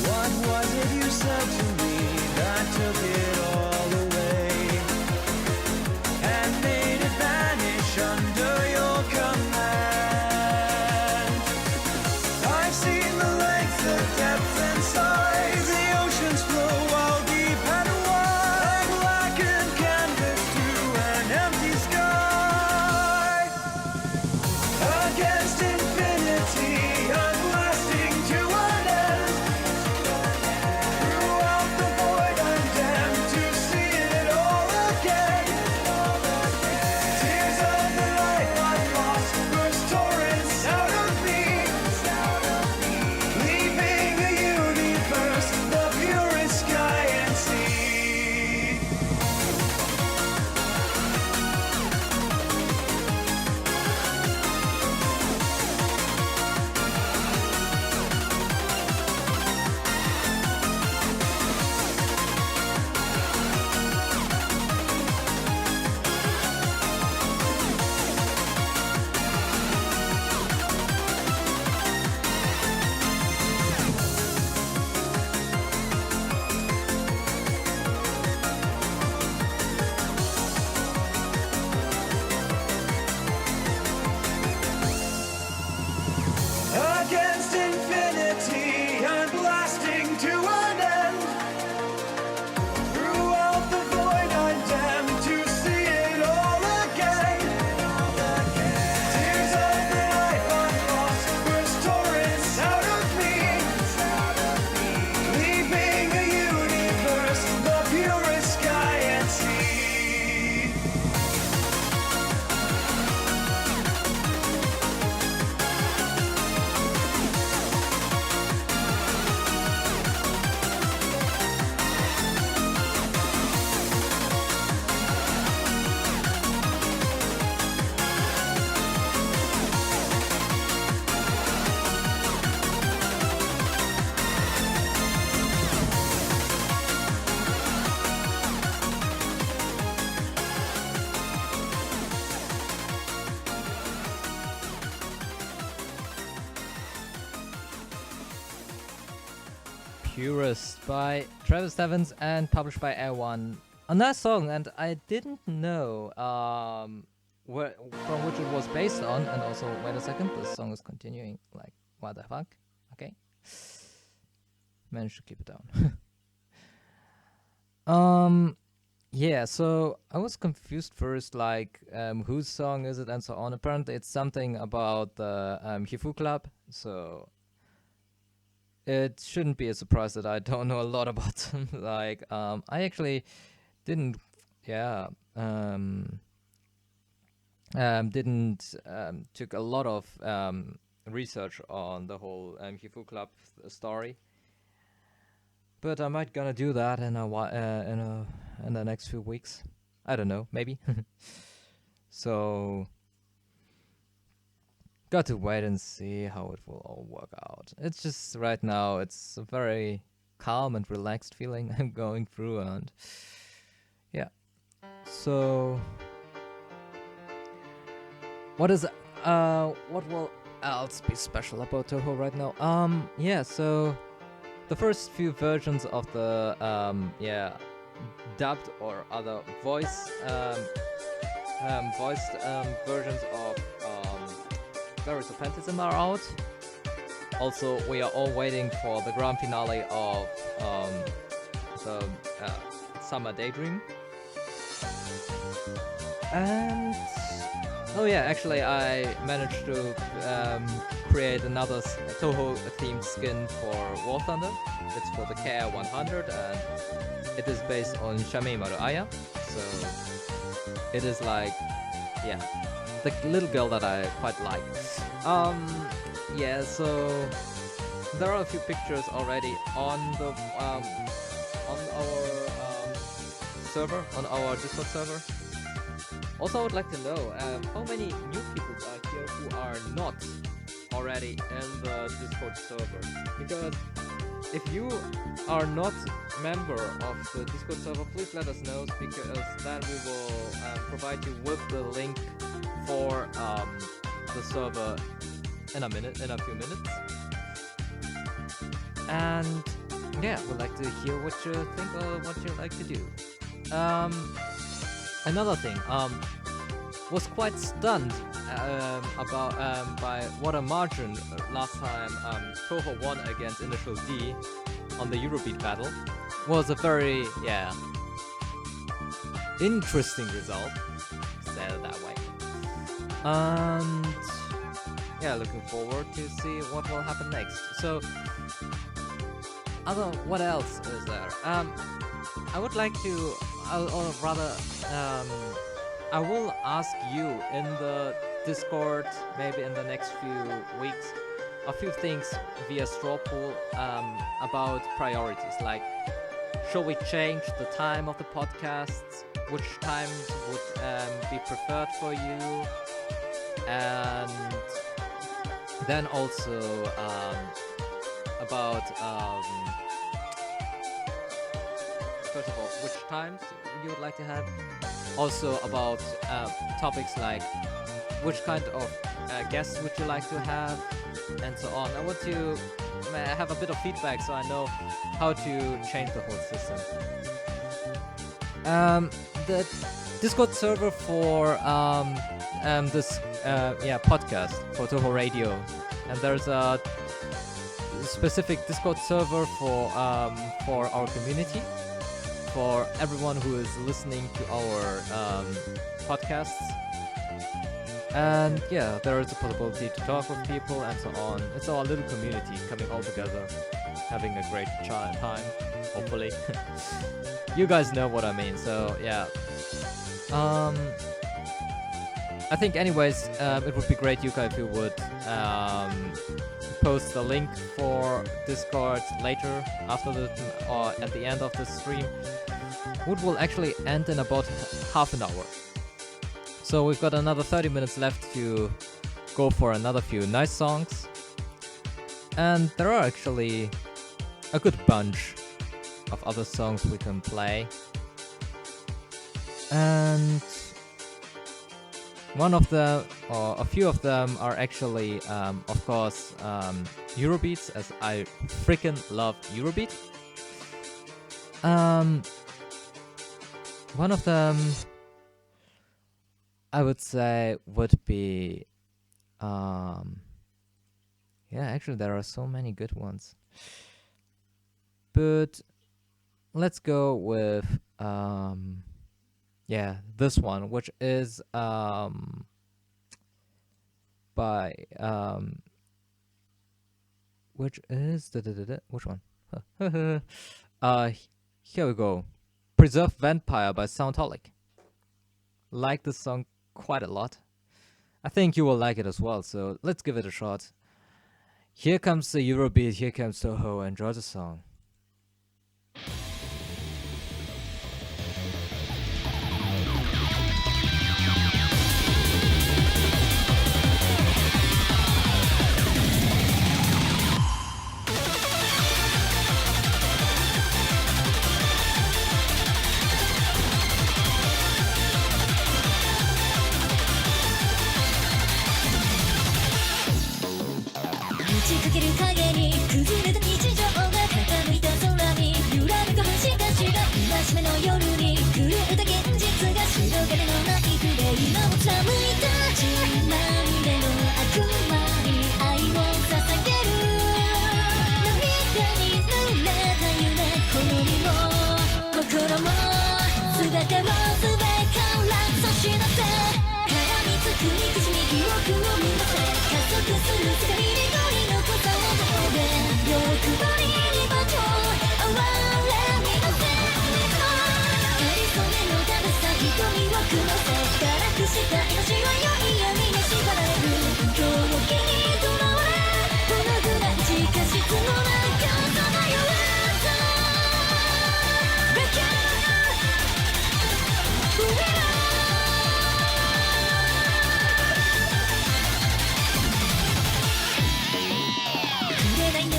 What was it you said to me that took it all away and made it vanish under your command? I've seen the length, the depth and size, the oceans flow while deep and wide, a blackened canvas to an empty sky. Against infinity, I'm blasting to an end. Throughout the void, I'm damned to see it all again. Tears of the light I've lost burst torrents out of me, leaving a universe, the purest sky and sea. Against infinity, I'm blasting to an end. Throughout the void, I'm damned to see it all again. Tears of the light I've lost burst torrents out of me, leaving a universe, the purest sky and sea. Purist by Travis Stevens and published by L1. A nice song, and I didn't know where from which it was based on. And also, wait a second, this song is continuing. Like, what the fuck? Okay, managed to keep it down. Yeah. So I was confused first, like whose song is it, and so on. Apparently, it's something about the Hifu Club. So it shouldn't be a surprise that I don't know a lot about them. Like, I actually didn't, yeah, didn't took a lot of research on the whole Hifu Club story, but I might gonna do that in in the next few weeks. I don't know, maybe. So got to wait and see how it will all work out. It's just right now, it's a very calm and relaxed feeling I'm going through, and yeah. So what is what will else be special about Touhou right now? Yeah, so the first few versions of the dubbed or other voiced versions of Various Apprenticism are out. Also, we are all waiting for the grand finale of the Summer Daydream. And oh yeah, actually I managed to create another Touhou themed skin for War Thunder. It's for the KR100 and it is based on Shamei Maru Aya. So it is like, yeah, the little girl that I quite like. Yeah, so there are a few pictures already on the on our server, on our Discord server. Also, I would like to know how many new people are here who are not already in the Discord server. Because if you are not member of the Discord server, please let us know, because then we will provide you with the link for the server in a few minutes. And yeah, we'd like to hear what you think or what you'd like to do. Another thing, was quite stunned about by what a margin last time Touhou won against Initial D on the Eurobeat battle. Was a very interesting result, say it that way. And yeah, looking forward to see what will happen next. So, what else is there? I would like to, or rather, I will ask you in the Discord, maybe in the next few weeks, a few things via straw poll about priorities. Like, should we change the time of the podcasts? Which times would be preferred for you? And then also about first of all, which times you would like to have. Also about topics like which kind of guests would you like to have, and so on. I want to have a bit of feedback so I know how to change the whole system. The Discord server for this podcast for Touhou Radio, and there's a specific Discord server for our community, for everyone who is listening to our podcasts. And yeah, there is a possibility to talk with people and so on. It's our little community coming all together, having a great time, hopefully. You guys know what I mean, so yeah. I think anyways, it would be great, Yuka, if you would post the link for Discord later, after or at the end of the stream. It will actually end in about half an hour. So we've got another 30 minutes left to go for another few nice songs. And there are actually a good bunch of other songs we can play. And one of them, or a few of them, are actually, of course, Eurobeats, as I freaking love Eurobeat. One of them, I would say, would be, actually there are so many good ones. But let's go with, this one, which is by which is which one? Here we go. Preserve Vampire by Soundholic. Like this song quite a lot. I think you will like it as well, so let's give it a shot. Here comes the Eurobeat, here comes Touhou. Enjoy the song.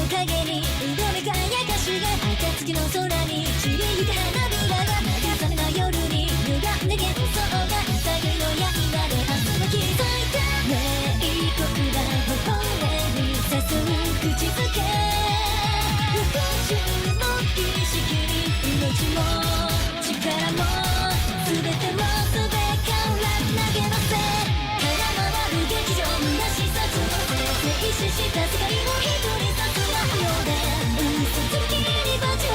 影にうごめかやかしが暁の空に散りゆく花びらが小さな夜に歪んで幻想が最後の刃で明日を刻いた明国が微笑み誘う口づけ復讐の儀式に命も力も全てをすべから投げませ空回る劇場虚しさつのせ静止した世界を一人さす魔法で嘘つきにバチを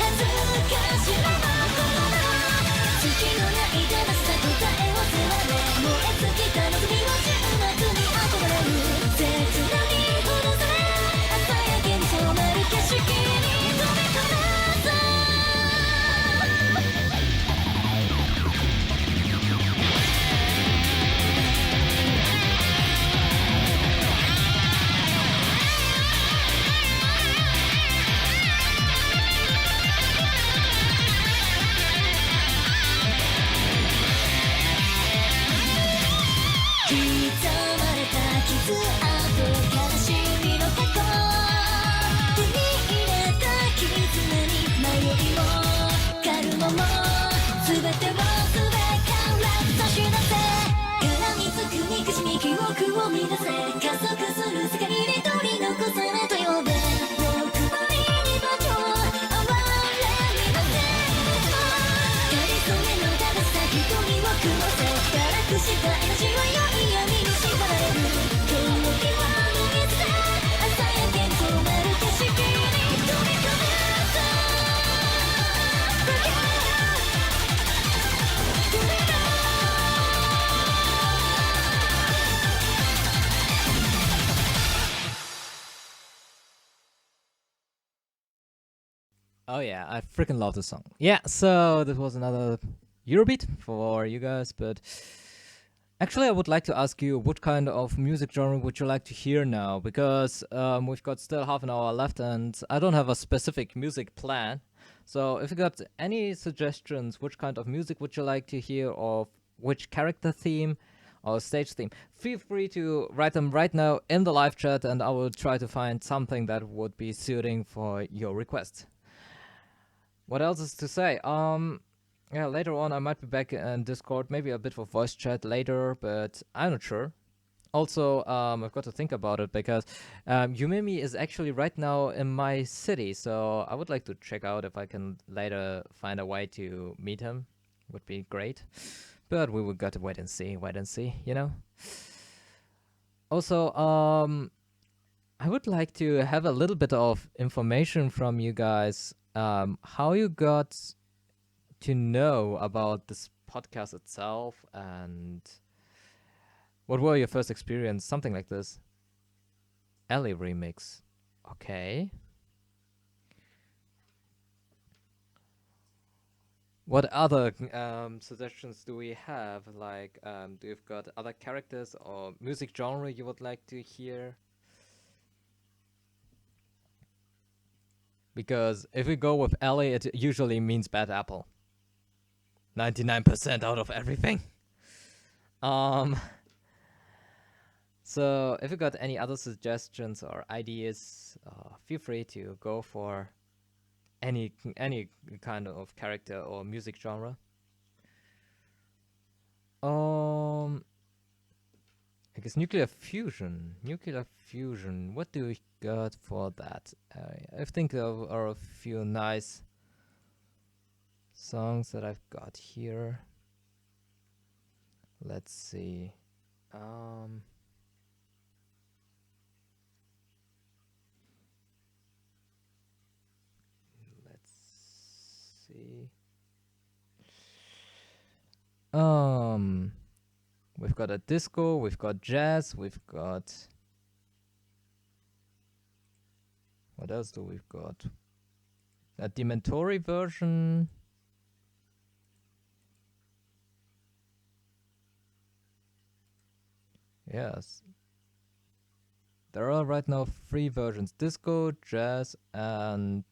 恥ずかしなまこの月のない正しさ答えを背負れ燃え尽きた望みを終末に憧れる切なにほどされ朝焼けに染まる景色に飛び込めさ刻まれた傷跡悲しみの過去手に入れた絆に迷いも狩るもも全てをすべから差し出せ絡みつく憎しみ記憶を乱せ加速する世界に取り残されたようで欲張りに場所を哀れみませかりそめの正しさ瞳を曇せ堕落した命は良い闇に縛られる今日は脱ぎ捨て朝焼けに染まる景色に飛び込めさOh yeah, I freaking love this song. Yeah, so this was another Eurobeat for you guys, but actually I would like to ask you what kind of music genre would you like to hear now, because we've got still half an hour left and I don't have a specific music plan. So if you got any suggestions, which kind of music would you like to hear, or which character theme or stage theme, feel free to write them right now in the live chat and I will try to find something that would be suiting for your request. What else is to say? Yeah, later on I might be back in Discord, maybe a bit of voice chat later, but I'm not sure. Also, I've got to think about it because Yumimi is actually right now in my city, so I would like to check out if I can later find a way to meet him. Would be great. But we will got to wait and see, you know? Also, I would like to have a little bit of information from you guys, how you got to know about this podcast itself and what were your first experience, something like this. Alle remix. Okay. What other suggestions do we have? Like, do you've got other characters or music genre you would like to hear? Because if we go with Alle, it usually means bad apple. 99% out of everything. So if you got any other suggestions or ideas, feel free to go for any kind of character or music genre. I guess nuclear fusion. What do we got for that? I think there are a few nice songs that I've got here. Let's see. Let's see. We've got a disco, we've got jazz, we've got... What else do we've got? A Dementori version. Yes. There are right now 3 versions. Disco, jazz, and...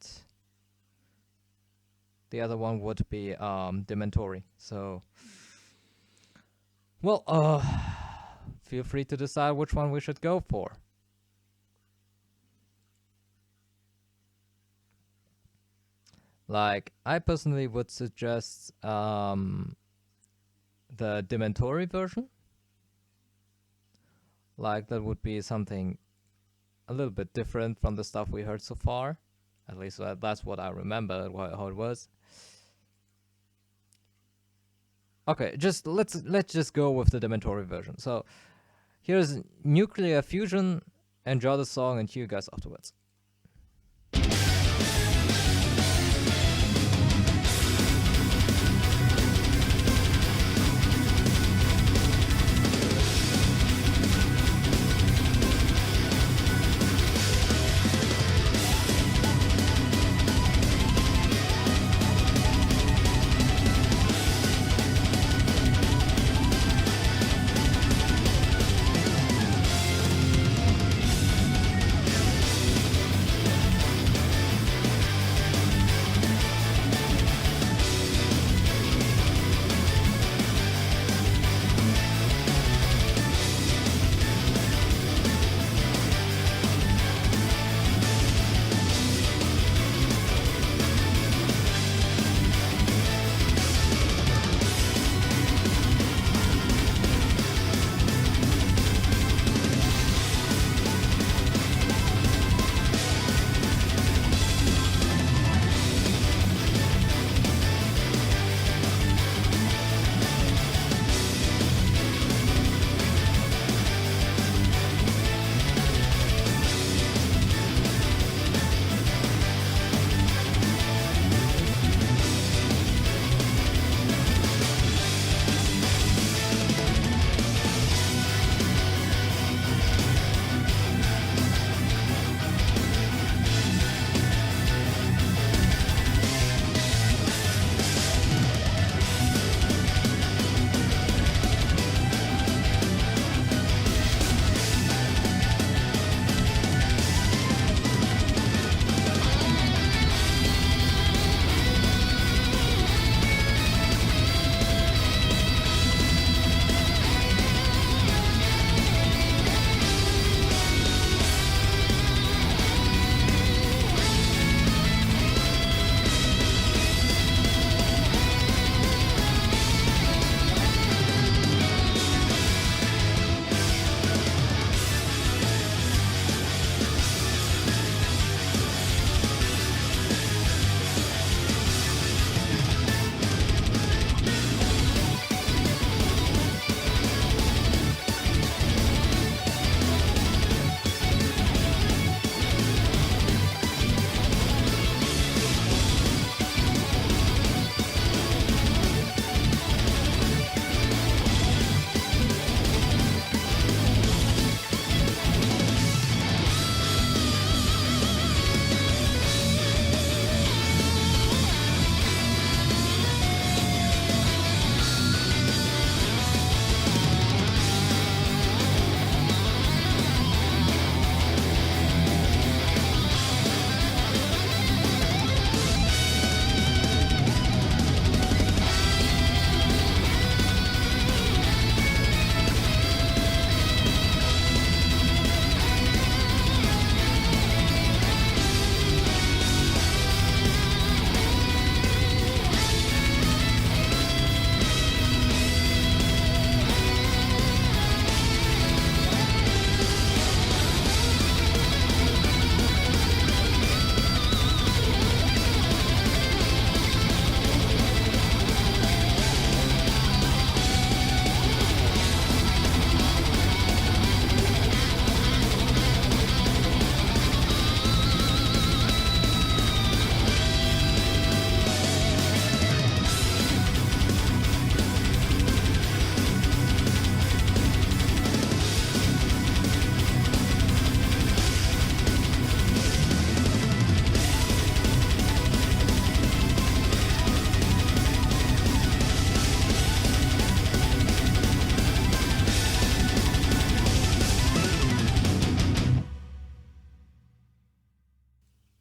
the other one would be Dementori. So... well, feel free to decide which one we should go for. Like, I personally would suggest the Dementori version. Like, that would be something a little bit different from the stuff we heard so far. At least that's what I remember, how it was. Okay, let's just go with the Dementori version. So here's Nuclear Fusion. Enjoy the song and see you guys afterwards.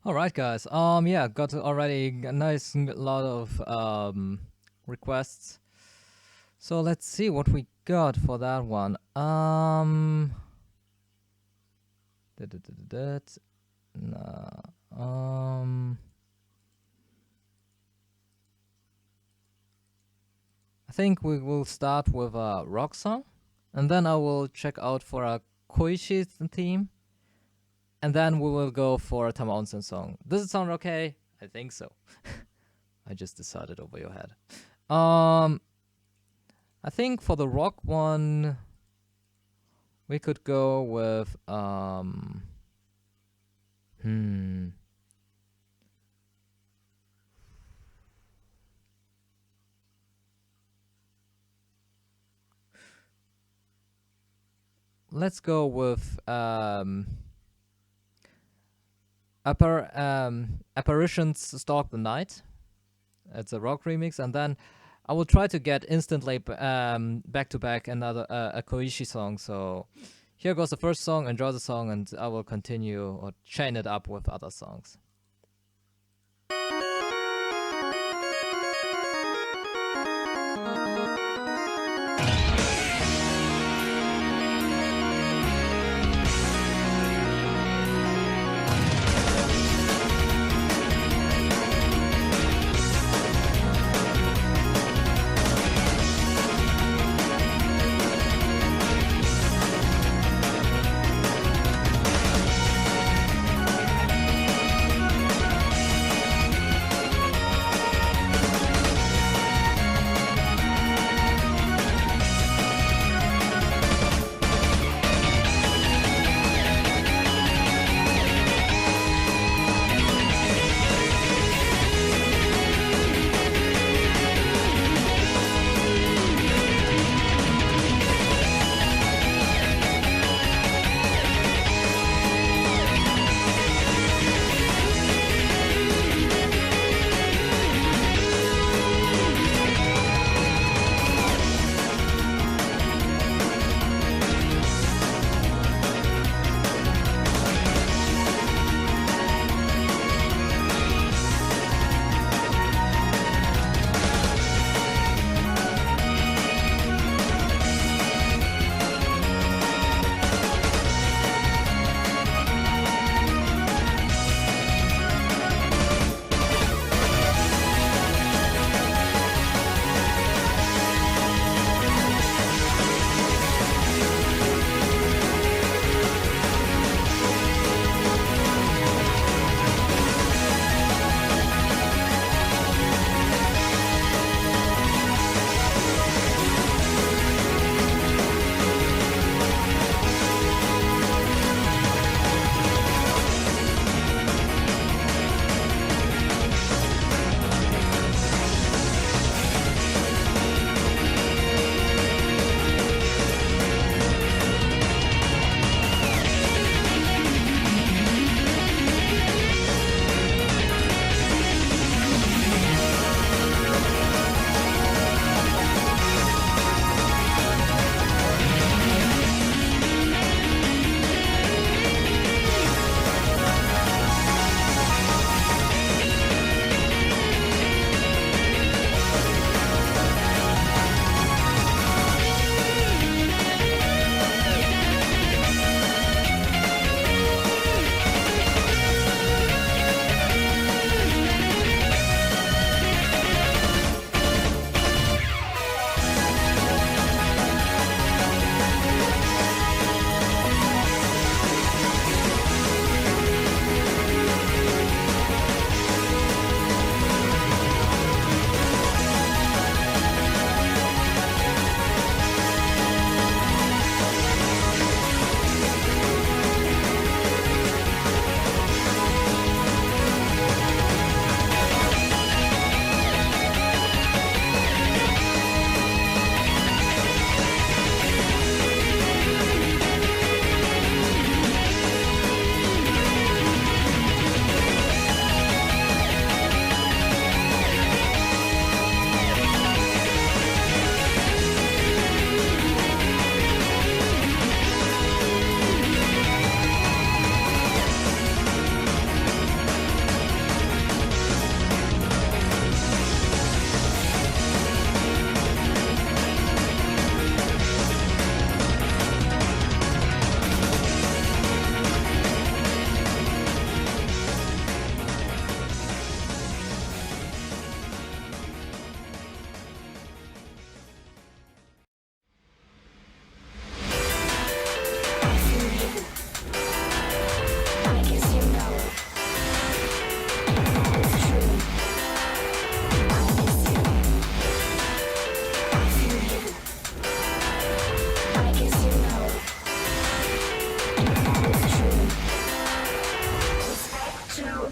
All right, guys. Yeah, got already a nice lot of requests. So let's see what we got for that one. Nah, think we will start with a rock song, and then I will check out for a Koichi theme, and then we will go for a Tama Onsen song. Does it sound okay? I think so. I just decided over your head. I think for the rock one, we could go with let's go with Apparitions Stalk the Night. It's a rock remix, and then I will try to get instantly back to back another a Koichi song. So here goes the first song. Enjoy the song, and I will continue or chain it up with other songs.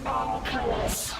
all colors.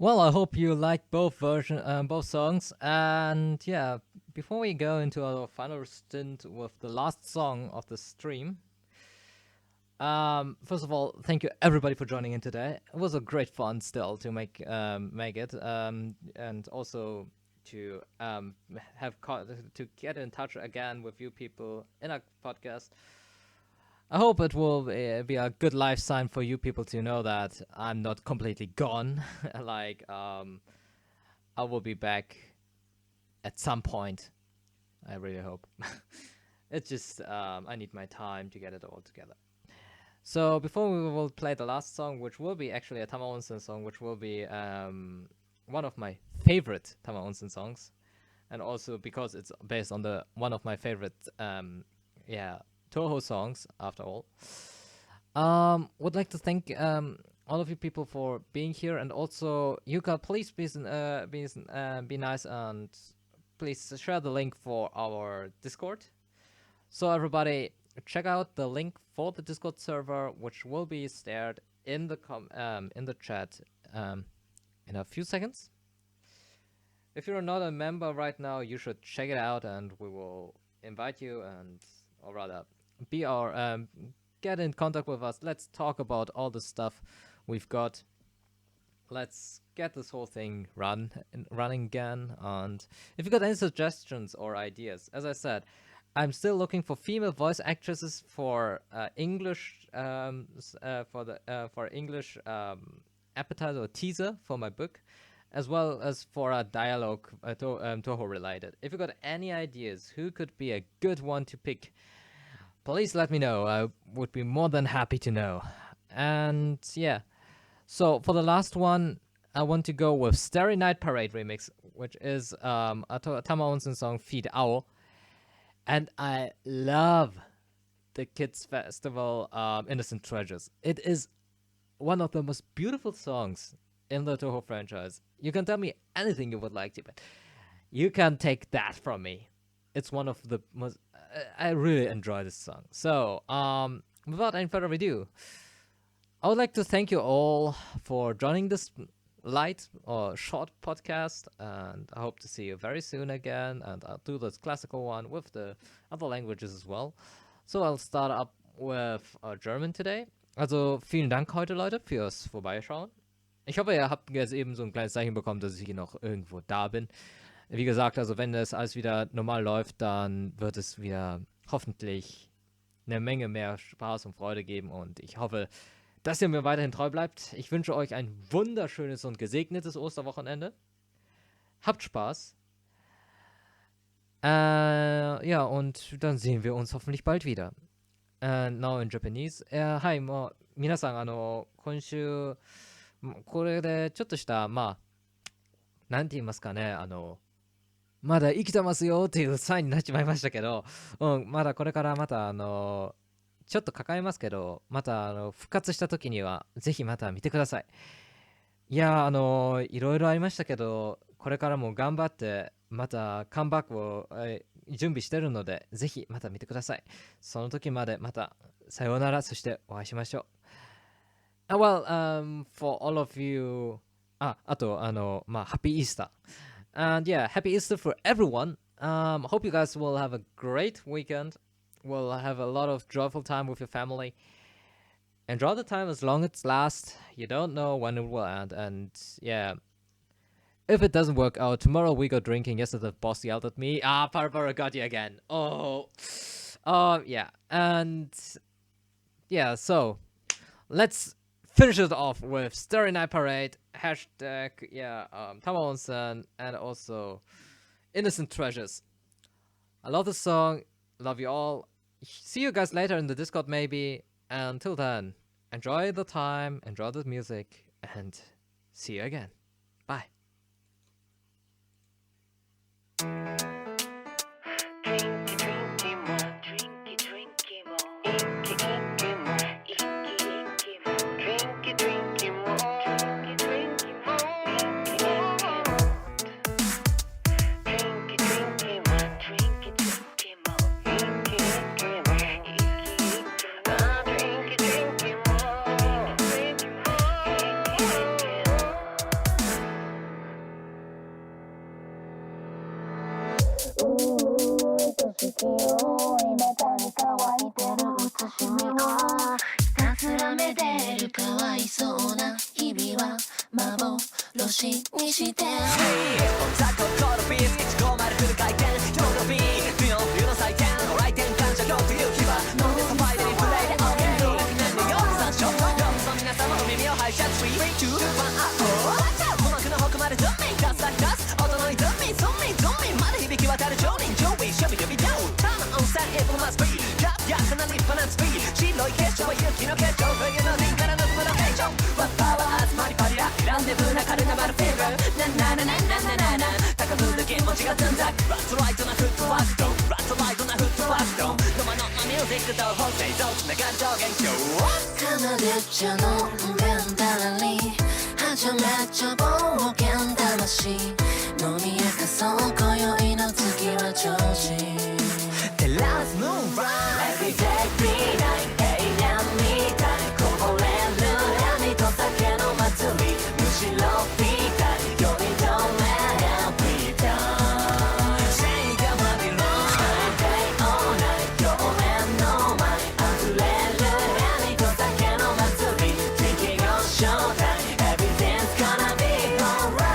Well, I hope you like both songs. And yeah, before we go into our final stint with the last song of the stream, first of all, thank you everybody for joining in today. It was a great fun still to make it, and also to to get in touch again with you people in our podcast. I hope it will be a good life sign for you people to know that I'm not completely gone. Like, I will be back at some point. I really hope. It's just, I need my time to get it all together. So before we will play the last song, which will be actually a Tama Onsen song, which will be one of my favorite Tama Onsen songs, and also because it's based on the one of my favorite Touhou songs, after all. Would like to thank all of you people for being here, and also Yuka, please be nice and please share the link for our Discord. So everybody, check out the link for the Discord server, which will be shared in the chat in a few seconds. If you're not a member right now, you should check it out, and we will invite you, or rather, get in contact with us. Let's talk about all the stuff we've got. Let's get this whole thing running again. And if you got any suggestions or ideas, as I said, I'm still looking for female voice actresses for English for English appetizer or teaser for my book, as well as for a dialogue Touhou related. If you got any ideas who could be a good one to pick, please let me know. I would be more than happy to know. And yeah, so for the last one, I want to go with Starry Night Parade remix, which is a Tama Onsen song, Feed Owl. And I love the kids festival Innocent Treasures. It is one of the most beautiful songs in the Touhou franchise. You can tell me anything you would like to, but you can take that from me. It's one of the most... I really enjoy this song. So, without any further ado, I would like to thank you all for joining this light or short podcast, and I hope to see you very soon again, and I'll do this classical one with the other languages as well. So I'll start up with German today. Also vielen Dank heute, Leute, fürs Vorbeischauen. Ich hoffe, ihr habt jetzt eben so ein kleines Zeichen bekommen, dass ich hier noch irgendwo da bin. Wie gesagt, also wenn das alles wieder normal läuft, dann wird es wieder hoffentlich eine Menge mehr Spaß und Freude geben, und ich hoffe, dass ihr mir weiterhin treu bleibt. Ich wünsche euch ein wunderschönes und gesegnetes Osterwochenende. Habt Spaß. Ja, und dann sehen wir uns hoffentlich bald wieder. Now in Japanese. はい、もう皆さん、今週、これでちょっとした、なんて言いますかね、まだ生きてますよっていうサインになっちまいましたけど、まだこれからまた、ちょっと抱えますけど、また復活した時にはぜひまた見てください。いや、いろいろありましたけど、これからも頑張ってまたカムバックを、準備してるので、ぜひまた見てください。その時までまたさようなら、そしてお会いしましょう。For all of you, あとHappy Easter. And yeah, Happy Easter for everyone. Hope you guys will have a great weekend. Will have a lot of joyful time with your family. Enjoy the time as long as it lasts. You don't know when it will end. And yeah, if it doesn't work out, tomorrow we go drinking. Yesterday the boss yelled at me. Barbara got you again. Yeah. And yeah, so let's finish it off with Starry Night Parade, hashtag, Tama Onsen, and also Innocent Treasures. I love the song. Love you all. See you guys later in the Discord maybe. Until then, enjoy the time, enjoy the music, and see you again. Bye. 未だに乾いてる写しみをひたすらめでるかわいそうな日々は幻にしてザココのビーズ150フル回転今日のビー冬の冬の祭典ご来店感謝今日という日は飲んでサファイデリプレイで OK 6年で4参照どうぞ皆様の耳を拝借3、2、1鼓膜の奥までドンミンカスラクラス音のいドンミンソンミンゾンミンまで響き渡る上輪上位シャビシャビダウンターンオンサイエブのマスピーキャッヤかな立派なスピー白い結晶は雪の結晶冬の輪からの雲の形状ワッパワー集まりパリラランデブーなカルナバルフィーバーなななななななな高ぶる気持ちがつんざくラットライトなフットワークとラットライトなフットワークと生のミュージックと本製造つながる上限表奏で茶のベンダラリはちゃめちゃ冒険魂飲み明かそう今宵の月は長寿照らすムーンライ Everyday be night 永遠みたいこぼれる闇と酒の祭りむしろピーターより透明 Every time Sayがまびろ All day all night 表面の前溢れる闇と酒の祭り Drinking on showtime Everything's gonna be alright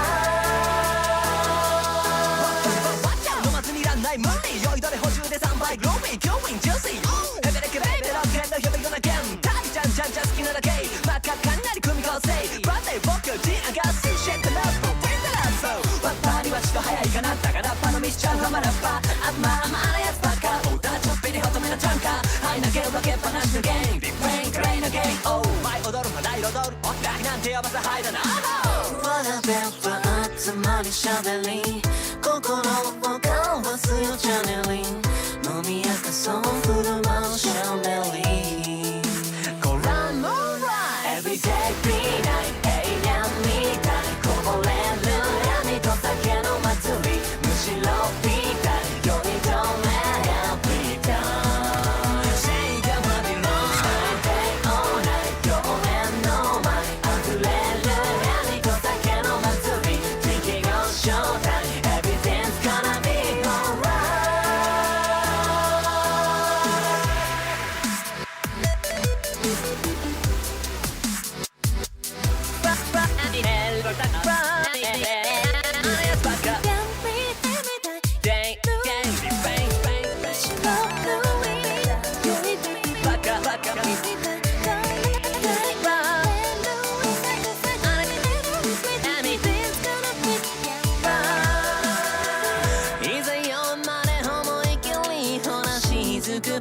飲まずにらんない無理酔いどれ補充で3倍グロービーキューインジューシーヘベレケベイベロッケンの指のなゲンタリちゃんちゃんちゃん好きなだけ真っ赤かなり組み構成バッテ僕ジンアガスシェットラップブリンダラップワッパーにはちと早いかなだからラッパのミスちゃうハマラッパあんまなやつばっかオーダーちょっぴりほとめなちゃんかはい投げ分けっぱなしのゲームビッグレインクレイのゲーム Oh 舞い踊るまだ彩るおったなんて呼ばせはいだな Wanna be fun 集まりしゃべり心を交わすよチャネリン飲み明かそう振る舞うシャンデリーご覧の Right Everyday be night 永遠みたいこぼれる闇と酒の祭りむしろピーターより透明 Every time Sayがまびろ All day all night 表面の前溢れる闇と酒の祭り Drinking on showtime Everything's gonna be alright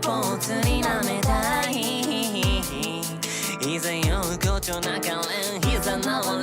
ポーツに舐めたい以前よ不幸なカレン膝直